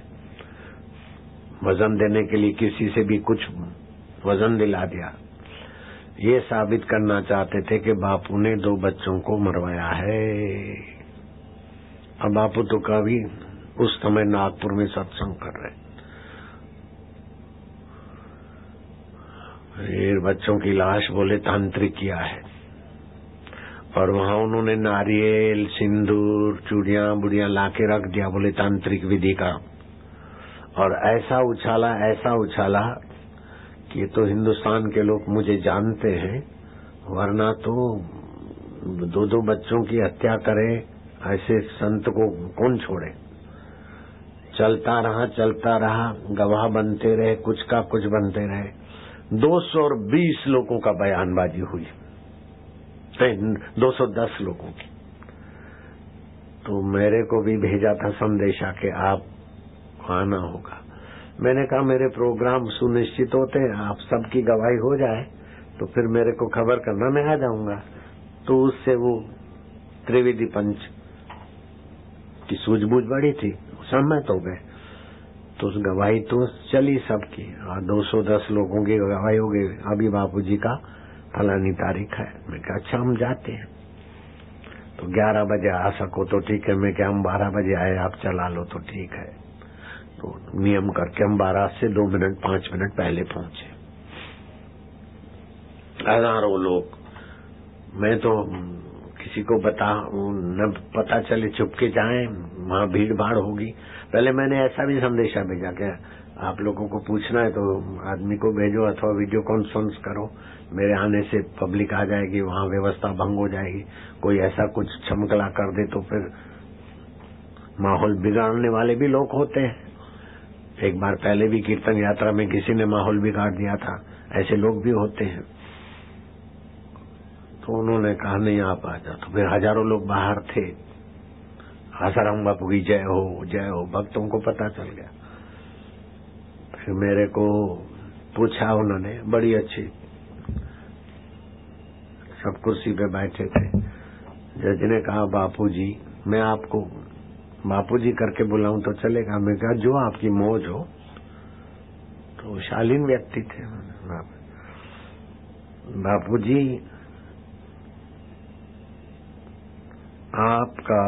Speaker 1: वजन देने के लिए किसी से भी कुछ वजन दिला दिया। ये साबित करना चाहते थे कि बापू ने 2 बच्चों को मरवाया है। अब बापू तो कभी उस समय नागपुर में सत्संग कर रहे, फिर बच्चों की लाश बोले तांत्रिक किया है, और वहां उन्होंने नारियल सिंदूर चूड़ियां बुड़ियां लाके रख दिया, बोले तांत्रिक विधि का। और ऐसा उछाला कि ये तो हिंदुस्तान के लोग मुझे जानते हैं, वरना तो 2 बच्चों की हत्या करे ऐसे संत को कौन छोड़े। चलता रहा, गवाह बनते रहे, कुछ का कुछ बनते रहे। 220 लोगों का बयानबाजी हुई, 210 लोगों की। तो मेरे को भी भेजा था संदेशा के आप आना होगा। मैंने कहा मेरे प्रोग्राम सुनिश्चित होते हैं, आप सबकी गवाही हो जाए तो फिर मेरे को खबर करना, मैं आ जाऊंगा। तो उससे वो त्रिवेदी पंच की सूझबूझ बड़ी थी, सहमत हो गए। तो उस गवाही तो चली सबकी, 210 लोगों की गवाही हो गई। अभी बापूजी का फलानी तारीख है। मैं कहा अच्छा हम जाते हैं। तो 11 बजे आ सको तो ठीक है। मैं क्या हम 12 बजे आए, आप चला लो तो ठीक है। तो नियम करके हम 12 से 2 मिनट 5 मिनट पहले पहुंचे। हजारों लोग, मैं तो किसी को न पता चले चुपके जाएं, वहां भीड़ भाड़ होगी। पहले मैंने ऐसा भी संदेशा भेजा कि आप लोगों को पूछना है तो आदमी को भेजो अथवा वीडियो कॉन्फ्रेंस करो, मेरे आने से पब्लिक आ जाएगी, वहां व्यवस्था भंग हो जाएगी। कोई ऐसा कुछ छमकला कर दे तो फिर माहौल बिगाड़ने वाले भी लोग होते हैं। एक बार पहले भी कीर्तन यात्रा में किसी ने माहौल बिगाड़ दिया था, ऐसे लोग भी होते हैं। तो उन्होंने कहा नहीं आप आ जाओ। तो फिर हजारों लोग बाहर थे। आसाराम बापू की जय हो, भक्तों को पता चल गया। फिर मेरे को पूछा उन्होंने, बड़ी अच्छी, सब कुर्सी पे बैठे थे। जज ने कहा बापूजी, मैं आपको बापूजी करके बुलाऊं तो चलेगा? मैं कहा जो आपकी मौज हो। तो शालीन व्यक्ति थे। बापूजी आपका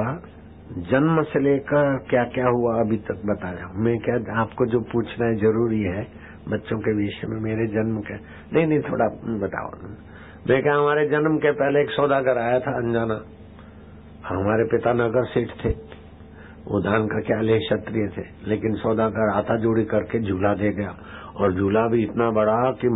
Speaker 1: जन्म से लेकर क्या क्या हुआ अभी तक बताया। मैं क्या आपको जो पूछना है जरूरी है बच्चों के विषय में, मेरे जन्म के नहीं थोड़ा बताओ। मैं क्या हमारे जन्म के पहले एक सौदागर आया था अनजाना। हमारे पिता नगर सेठ थे, वो धान का क्या ले क्षत्रिय थे, लेकिन सौदागर आता जोड़ी करके झूला दे गया। और झूला भी इतना बड़ा कि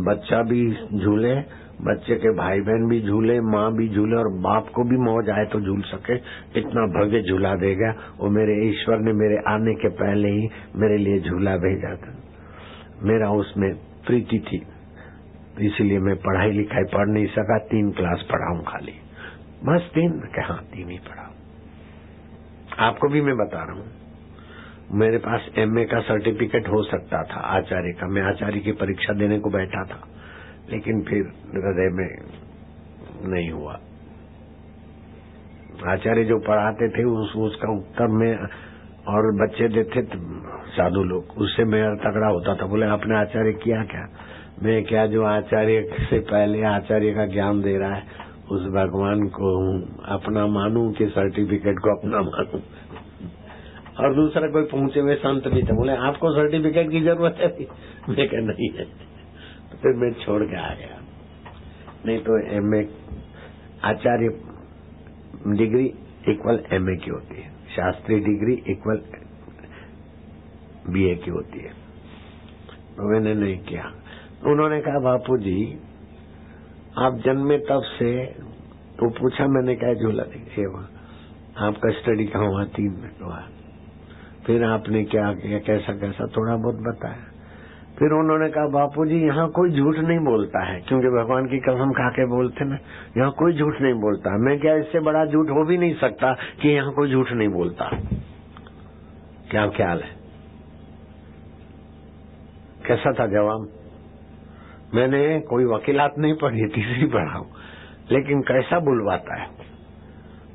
Speaker 1: बच्चा भी झूले, बच्चे के भाई बहन भी झूले, माँ भी झूले, और बाप को भी मौज आए तो झूल सके, इतना भव्य झूला दे गया। वो मेरे ईश्वर ने मेरे आने के पहले ही मेरे लिए झूला भेजा था। मेरा उसमें प्रीति थी, इसीलिए मैं पढ़ाई लिखाई पढ़ नहीं सका। 3 क्लास पढ़ाऊं खाली, बस 3 ही पढ़ाऊं। आपको भी मैं बता रहा हूँ, मेरे पास MA का सर्टिफिकेट हो सकता था आचार्य का। मैं आचार्य की परीक्षा देने को बैठा था, लेकिन फिर हृदय में नहीं हुआ। आचार्य जो पढ़ाते थे उसका उत्तर में और बच्चे देते साधु लोग, उससे मैं तगड़ा होता था। बोले आपने आचार्य किया क्या? मैं क्या, जो आचार्य से पहले आचार्य का ज्ञान दे रहा है उस भगवान को अपना मानूं कि सर्टिफिकेट को अपना मानूं। और दूसरा कोई पहुंचे हुए संत भी थे, बोले आपको सर्टिफिकेट की जरूरत है? मैं क्या नहीं है। तो फिर मैं छोड़ के आ गया। नहीं तो MA आचार्य डिग्री इक्वल MA की होती है, शास्त्रीय डिग्री इक्वल BA की होती है। तो मैंने नहीं किया। उन्होंने कहा बापूजी आप जन्मे तब से, तो पूछा मैंने क्या झूला देखिए वहां आपका स्टडी कहाँ हुआ? 3 मिनट हुआ। फिर आपने क्या किया, कैसा कैसा थोड़ा बहुत बताया। फिर उन्होंने कहा बापूजी यहाँ कोई झूठ नहीं बोलता है, क्योंकि भगवान की कसम खा के बोलते ना, यहाँ कोई झूठ नहीं बोलता। मैं क्या, इससे बड़ा झूठ हो भी नहीं सकता कि यहाँ कोई झूठ नहीं बोलता। क्या ख्याल है? कैसा था जवाब? मैंने कोई वकीलात नहीं पढ़ी, तीसरी पढ़ाऊं, लेकिन कैसा बुलवाता है।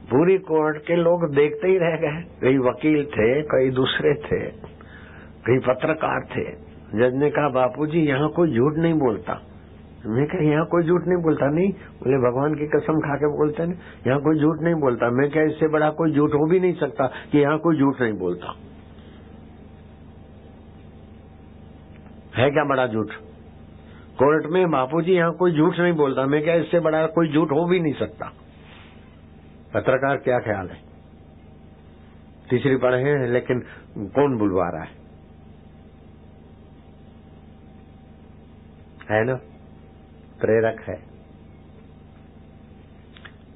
Speaker 1: पूरी कोर्ट के लोग देखते ही रह गए। कई वकील थे, कई दूसरे थे, कई पत्रकार थे। जज ने कहा बापूजी यहाँ कोई झूठ नहीं बोलता। मैं कहा यहाँ कोई झूठ नहीं बोलता? नहीं। बोले भगवान की कसम खा के बोलते हैं यहाँ कोई झूठ नहीं बोलता। मैं क्या, इससे बड़ा कोई झूठ हो भी नहीं सकता कि यहाँ कोई झूठ नहीं बोलता। है क्या बड़ा झूठ? कोर्ट में बापूजी यहाँ कोई झूठ नहीं बोलता। मैं क्या, इससे बड़ा कोई झूठ हो भी नहीं सकता। पत्रकार क्या ख्याल है? तीसरी पढ़े हैं लेकिन कौन बुलवा रहा है ना? प्रेरक है।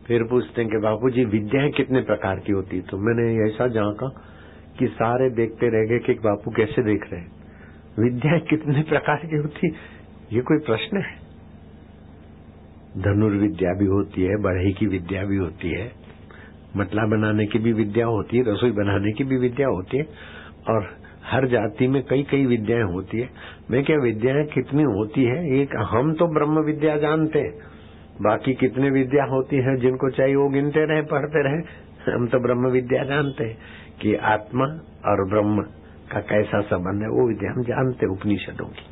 Speaker 1: फिर पूछते हैं कि बापूजी विद्याएं कितने प्रकार की होती? तो मैंने ऐसा झांका कि सारे देखते रह गए कि बापू कैसे देख रहे हैं, विद्याएं कितने प्रकार की होती, ये कोई प्रश्न है? धनुर्विद्या भी होती है, बढ़ई की विद्या भी होती है, मटला बनाने की भी विद्या होती है, रसोई बनाने की भी विद्या होती है, और हर जाति में कई कई विद्याएं होती है। मैं क्या, विद्याएं कितनी होती है? एक हम तो ब्रह्म विद्या जानते हैं, बाकी कितने विद्या होती है जिनको चाहिए वो गिनते रहे, पढ़ते रहे। हम तो ब्रह्म विद्या जानते हैं कि आत्मा और ब्रह्म का कैसा संबंध है, वो विद्या हम जानते उपनिषदों की।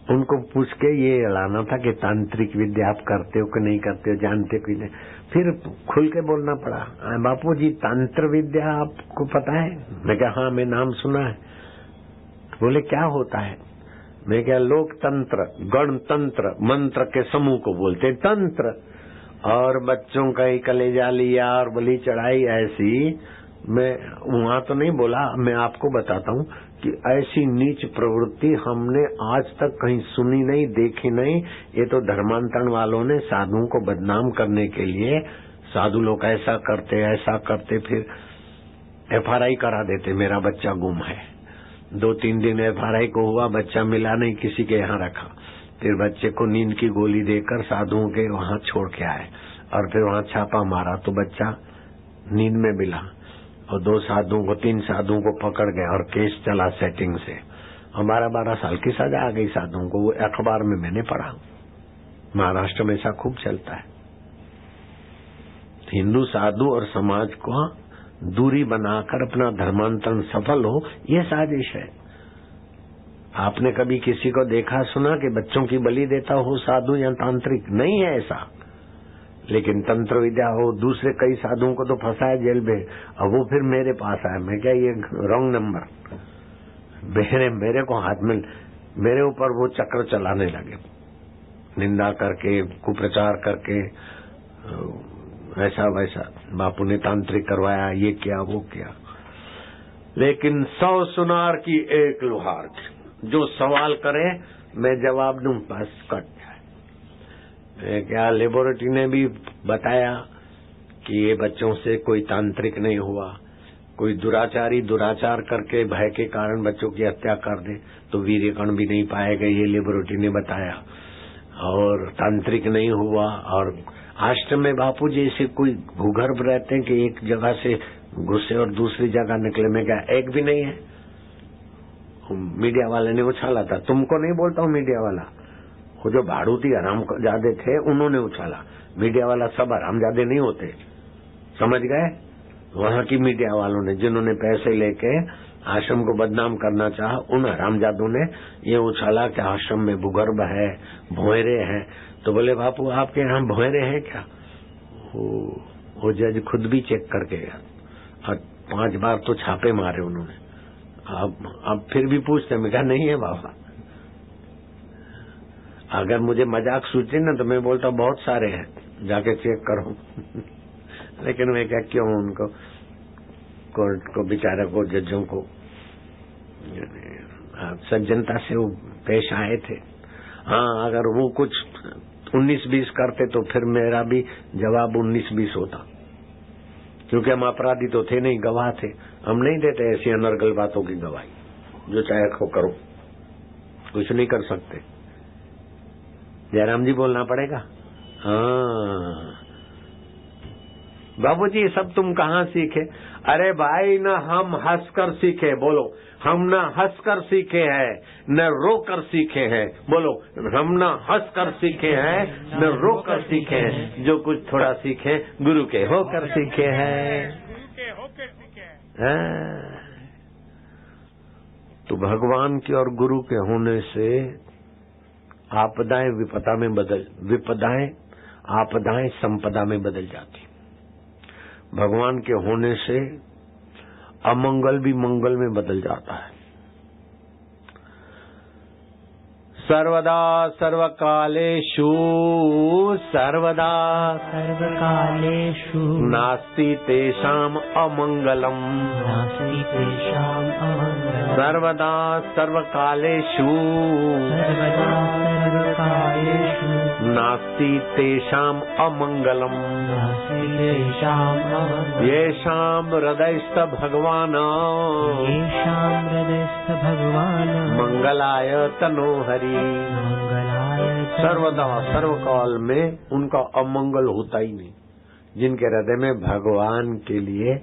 Speaker 1: उनको पूछ के ये लाना था कि तांत्रिक विद्या आप करते हो कि नहीं करते हो, जानते हो कि नहीं। फिर खुल के बोलना पड़ा, बापू जी तांत्र विद्या आपको पता है? मैं क्या, हाँ मैं नाम सुना है। बोले क्या होता है? मैं क्या, लोकतंत्र, गणतंत्र, मंत्र के समूह को बोलते तंत्र, और बच्चों का ही कलेजा लिया और बलि चढ़ाई ऐसी। मैं वहां तो नहीं बोला, मैं आपको बताता हूँ कि ऐसी नीच प्रवृत्ति हमने आज तक कहीं सुनी नहीं, देखी नहीं। ये तो धर्मांतरण वालों ने साधुओं को बदनाम करने के लिए, साधु लोग ऐसा करते, फिर FRI करा देते, मेरा बच्चा गुम है। 2-3 दिन FRI को हुआ, बच्चा मिला नहीं, किसी के यहाँ रखा। फिर बच्चे को नींद की गोली देकर साधुओं के वहाँ छोड़ के आए, और फिर वहाँ छापा मारा तो बच्चा नींद में मिला, और 2 साधुओं को, 3 साधुओं को पकड़ गए और केस चला सेटिंग से, और 12 साल की सजा आ गई साधुओं को। वो अखबार में मैंने पढ़ा, महाराष्ट्र में ऐसा खूब चलता है। हिंदू साधु और समाज को दूरी बनाकर अपना धर्मांतरण सफल हो, ये साजिश है। आपने कभी किसी को देखा सुना कि बच्चों की बलि देता हो साधु या तांत्रिक? नहीं है ऐसा। लेकिन तंत्र विद्या हो, दूसरे कई साधुओं को तो फंसाया जेल में, और वो फिर मेरे पास आया। मैं क्या, ये रॉन्ग नंबर, मेरे को हाथ में, मेरे ऊपर वो चक्र चलाने लगे, निंदा करके, कुप्रचार करके, ऐसा वैसा। बापू ने तांत्रिक करवाया, ये किया वो किया। लेकिन 100 सुनार की 1 लुहार की, जो सवाल करे मैं जवाब दूं, बस कट जाए। क्या लेबोरेटरी ने भी बताया कि ये बच्चों से कोई तांत्रिक नहीं हुआ, कोई दुराचारी दुराचार करके भय के कारण बच्चों की हत्या कर दे तो वीर्य कण भी नहीं पाए गए, ये लेबोरेटरी ने बताया। और तांत्रिक नहीं हुआ। और आश्रम में बापू जी ऐसे कोई भूगर्भ रहते हैं कि एक जगह से घुसे और दूसरी जगह निकले, में क्या एक भी नहीं है। मीडिया वाले ने उछाला था, तुमको नहीं बोलता हूँ मीडिया वाला, वो जो भाड़ूती हरामजादे थे उन्होंने उछाला। मीडिया वाला सब हरामजादे नहीं होते, समझ गए? वहां की मीडिया वालों ने, जिन्होंने पैसे लेके आश्रम को बदनाम करना चाहा, उन हरामजादों ने ये उछाला कि आश्रम में भूगर्भ है, भोंयरे हैं। तो बोले बापू आपके यहाँ भोंयरे हैं क्या? वो जज खुद भी चेक करके गया, और 5 बार तो छापे मारे उन्होंने। अब फिर भी पूछते, मैं कहा नहीं है बाबा। अगर मुझे मजाक सूझे ना तो मैं बोलता बहुत सारे हैं, जाके चेक करो। लेकिन मैं क्या, क्यों उनको, कोर्ट को, बेचारे को, जजों को, सज्जनता से वो पेश आए थे। हाँ, अगर वो कुछ 19-20 करते तो फिर मेरा भी जवाब 19-20 होता, क्योंकि हम अपराधी तो थे नहीं, गवाह थे। हम नहीं देते ऐसी अनर्गल बातों की गवाही, जो चाहे खो करो, कुछ नहीं कर सकते। जयराम जी बोलना पड़ेगा। हाँ बाबूजी, ये सब तुम कहाँ सीखे? अरे भाई, न हम हंसकर सीखे, बोलो। हम न हंसकर सीखे हैं, न रोकर सीखे हैं, बोलो। हम न हंसकर सीखे हैं, न रोकर सीखे हैं। जो कुछ थोड़ा सीखे, गुरु के होकर सीखे हैं। तो भगवान के और गुरु के होने से विपदाएं आपदाएं संपदा में बदल जाती। भगवान के होने से अमंगल भी मंगल में बदल जाता है। सर्वदा सर्वकालेषु सर्वदा
Speaker 2: सर्वकालेषु
Speaker 1: नास्ति तेषाम् अमङ्गलम्
Speaker 2: नास्ति तेषाम् अमङ्गलम्
Speaker 1: सर्वदा सर्वकालेषु
Speaker 2: सर्वदा सर्वकालेषु
Speaker 1: नास्ति तेषाम् अमङ्गलम्
Speaker 2: नास्ति तेषाम् अमङ्गलम्
Speaker 1: येषां हृदयस्थ भगवान्
Speaker 2: येषां हृदयस्थ भगवान्
Speaker 1: मंगलाय तनोहरि
Speaker 2: मंगलाय
Speaker 1: सर्वदा सर्वकाल में उनका अमंगल होता ही नहीं। जिनके हृदय में भगवान के लिए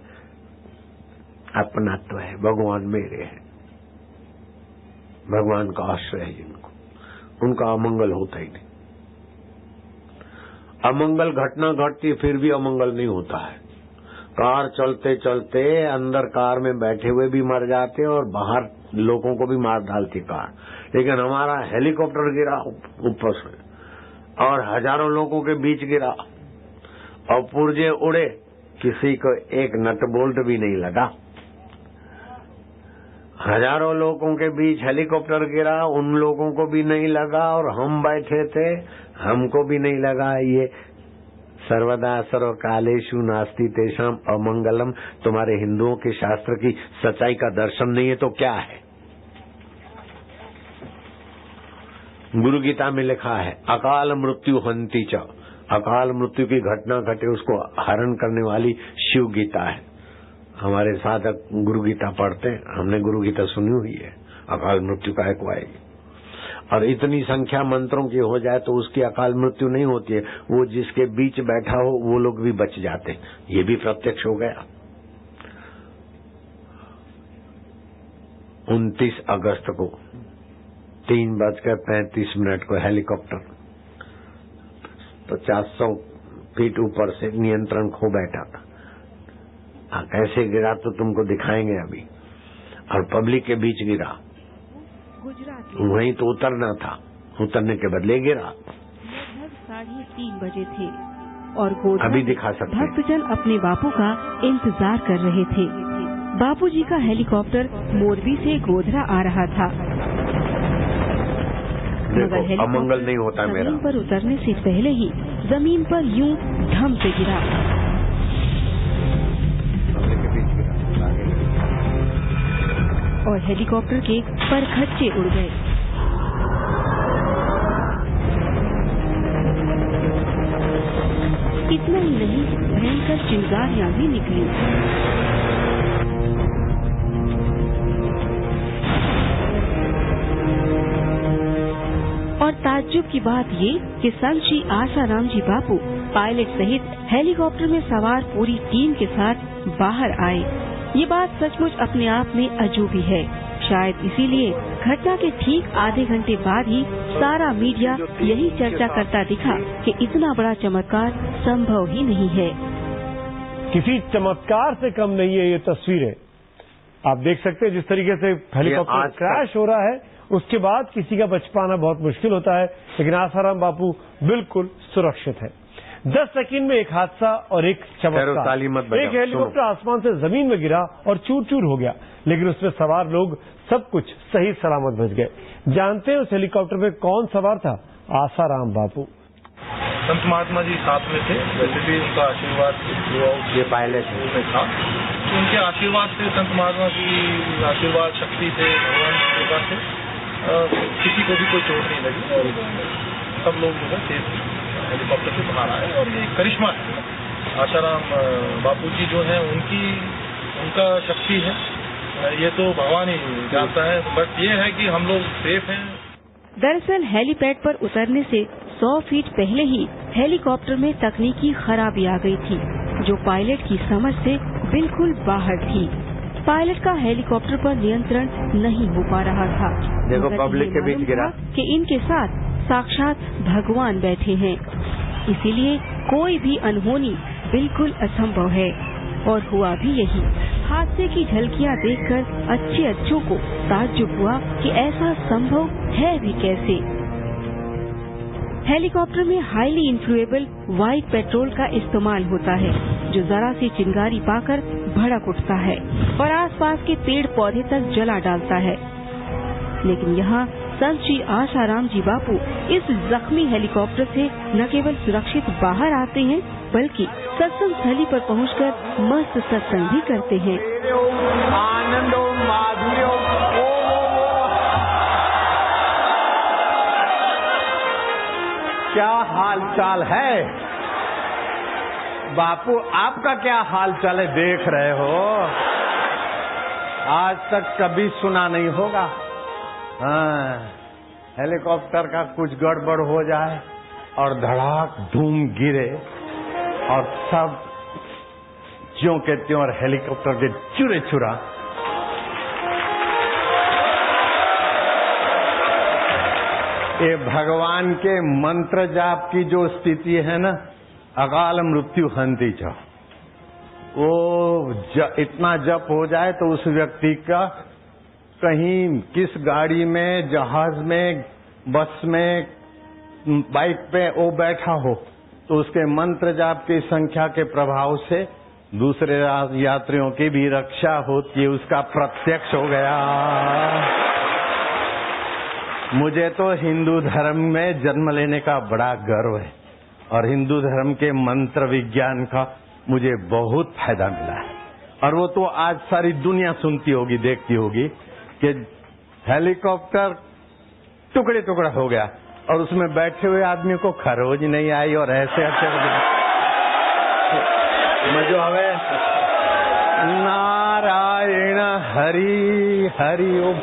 Speaker 1: अपनात्व है, भगवान मेरे है, भगवान का आश्रय है जिनको, उनका अमंगल होता ही नहीं। अमंगल घटना घटती फिर भी अमंगल नहीं होता है। कार चलते चलते अंदर कार में बैठे हुए भी मर जाते और बाहर लोगों को भी मार डालती कार, लेकिन हमारा हेलीकॉप्टर गिरा ऊपर से और हजारों लोगों के बीच गिरा और पुर्जे उड़े, किसी को एक नट बोल्ट भी नहीं लगा। हजारों लोगों के बीच हेलीकॉप्टर गिरा, उन लोगों को भी नहीं लगा और हम बैठे थे, हमको भी नहीं लगा। ये सर्वदा सर्वकालेषु नास्ति तेषाम् अमंगलम तुम्हारे हिंदुओं के शास्त्र की सच्चाई का दर्शन नहीं है तो क्या है? गुरु गीता में लिखा है अकाल मृत्यु हंति च, अकाल मृत्यु की घटना घटे उसको हरण करने वाली शिव गीता है। हमारे साधक गुरु गीता पढ़ते हैं, हमने गुरु गीता सुनी हुई है। अकाल मृत्यु काहे को आएगी? और इतनी संख्या मंत्रों की हो जाए तो उसकी अकाल मृत्यु नहीं होती है, वो जिसके बीच बैठा हो वो लोग भी बच जाते। ये भी प्रत्यक्ष हो गया। 29 अगस्त को 3:35 को हेलीकॉप्टर 500 फीट ऊपर से नियंत्रण खो बैठा। कैसे गिरा तो तुमको दिखाएंगे अभी। और पब्लिक के बीच गिरा, वहीं तो उतरना था, उतरने के बदले गिरा।
Speaker 3: लगभग 3:30 बजे थे और गोधरा
Speaker 1: अभी दिखा सकते हैं।
Speaker 3: भक्तजन अपने बापू का इंतजार कर रहे थे। बापूजी का हेलीकॉप्टर मोरबी से गोधरा आ रहा था।
Speaker 1: देखो अमंगल नहीं होता मेरा।
Speaker 3: जमीन पर उतरने से पहले ही जमीन पर यूं धम से गिरा। और हेलीकॉप्टर के परखच्चे उड़ गए। इतना ही नहीं, भयंकर चिंगारियां भी निकली। और ताज्जुब की बात ये कि संत श्री आसाराम जी बापू पायलट सहित हेलीकॉप्टर में सवार पूरी टीम के साथ बाहर आए। ये बात सचमुच अपने आप में अजूबी है। शायद इसीलिए घटना के ठीक आधे घंटे बाद ही सारा मीडिया यही चर्चा करता दिखा कि इतना बड़ा चमत्कार संभव ही नहीं है।
Speaker 4: किसी चमत्कार से कम नहीं है ये तस्वीरें। आप देख सकते हैं जिस तरीके से हेलीकॉप्टर क्रैश हो रहा है, उसके बाद किसी का बच पाना बहुत मुश्किल होता है, लेकिन आसाराम बापू बिल्कुल सुरक्षित है। 10 सेकंड में एक हादसा और एक चमत्कार। एक हेलीकॉप्टर आसमान से जमीन में गिरा और चूर चूर हो गया, लेकिन उसमें सवार लोग सब कुछ सही सलामत बच गए। जानते हैं उस हेलीकॉप्टर में कौन सवार था? आसाराम बापू।
Speaker 5: संत महात्मा जी साथ में थे। वैसे भी उनका आशीर्वाद ये पायलट में था। उनके आशीर्वाद से, संत महात्मा की आशीर्वाद शक्ति से, भगवान की कृपा से किसी को भी कोई चोट नहीं लगी और सब लोग जो है सेफ हेलीकॉप्टर से बाहर आए। और ये करिश्मा है, आसाराम बापू जी जो है उनका शक्ति है, ये तो भगवान ही जानता है। बस ये है कि हम लोग सेफ हैं।
Speaker 3: दरअसल हेलीपैड पर उतरने से 100 फीट पहले ही हेलीकॉप्टर में तकनीकी खराबी आ गई थी, जो पायलट की समझ से बिल्कुल बाहर थी। पायलट का हेलीकॉप्टर पर नियंत्रण नहीं हो पा रहा था।
Speaker 1: देखो पब्लिक के बीच गिरा
Speaker 3: कि इनके साथ साक्षात भगवान बैठे हैं, इसीलिए कोई भी अनहोनी बिल्कुल असंभव है। और हुआ भी यही। हादसे की झलकियां देखकर अच्छों को ताज्जुब हुआ कि ऐसा संभव है भी कैसे। हेलीकॉप्टर में हाईली इन्फ्लुएबल व्हाइट पेट्रोल का इस्तेमाल होता है, जो जरा सी चिंगारी पाकर भड़क उठता है और आसपास के पेड़ पौधे तक जला डालता है। लेकिन यहाँ संत श्री आसाराम जी बापू इस जख्मी हेलीकॉप्टर से न केवल सुरक्षित बाहर आते हैं बल्कि सत्संग स्थली पर पहुंचकर मस्त सत्संग भी करते हैं।
Speaker 1: आनंदो माधुर्यो क्या हाल चाल है बापू, आपका क्या हाल चाल है? देख रहे हो आज तक कभी सुना नहीं होगा। हाँ, हेलीकॉप्टर का कुछ गड़बड़ हो जाए और धड़ाक धूम गिरे और सब ज्यों के त्यों और हेलीकॉप्टर के चूरे चूरा। ये भगवान के मंत्र जाप की जो स्थिति है ना, अकाल मृत्यु हंती च, वो इतना जप हो जाए तो उस व्यक्ति का कहीं किस गाड़ी में, जहाज में, बस में, बाइक पे वो बैठा हो तो उसके मंत्र जाप की संख्या के प्रभाव से दूसरे यात्रियों की भी रक्षा होती है, उसका प्रत्यक्ष हो गया। मुझे तो हिंदू धर्म में जन्म लेने का बड़ा गर्व है और हिंदू धर्म के मंत्र विज्ञान का मुझे बहुत फायदा मिला है। और वो तो आज सारी दुनिया सुनती होगी, देखती होगी कि हेलीकॉप्टर टुकड़े टुकड़ा हो गया और उसमें बैठे हुए आदमी को खरोज नहीं आई और ऐसे अच्छे मजो हवे नारायण हरि हरि ओम।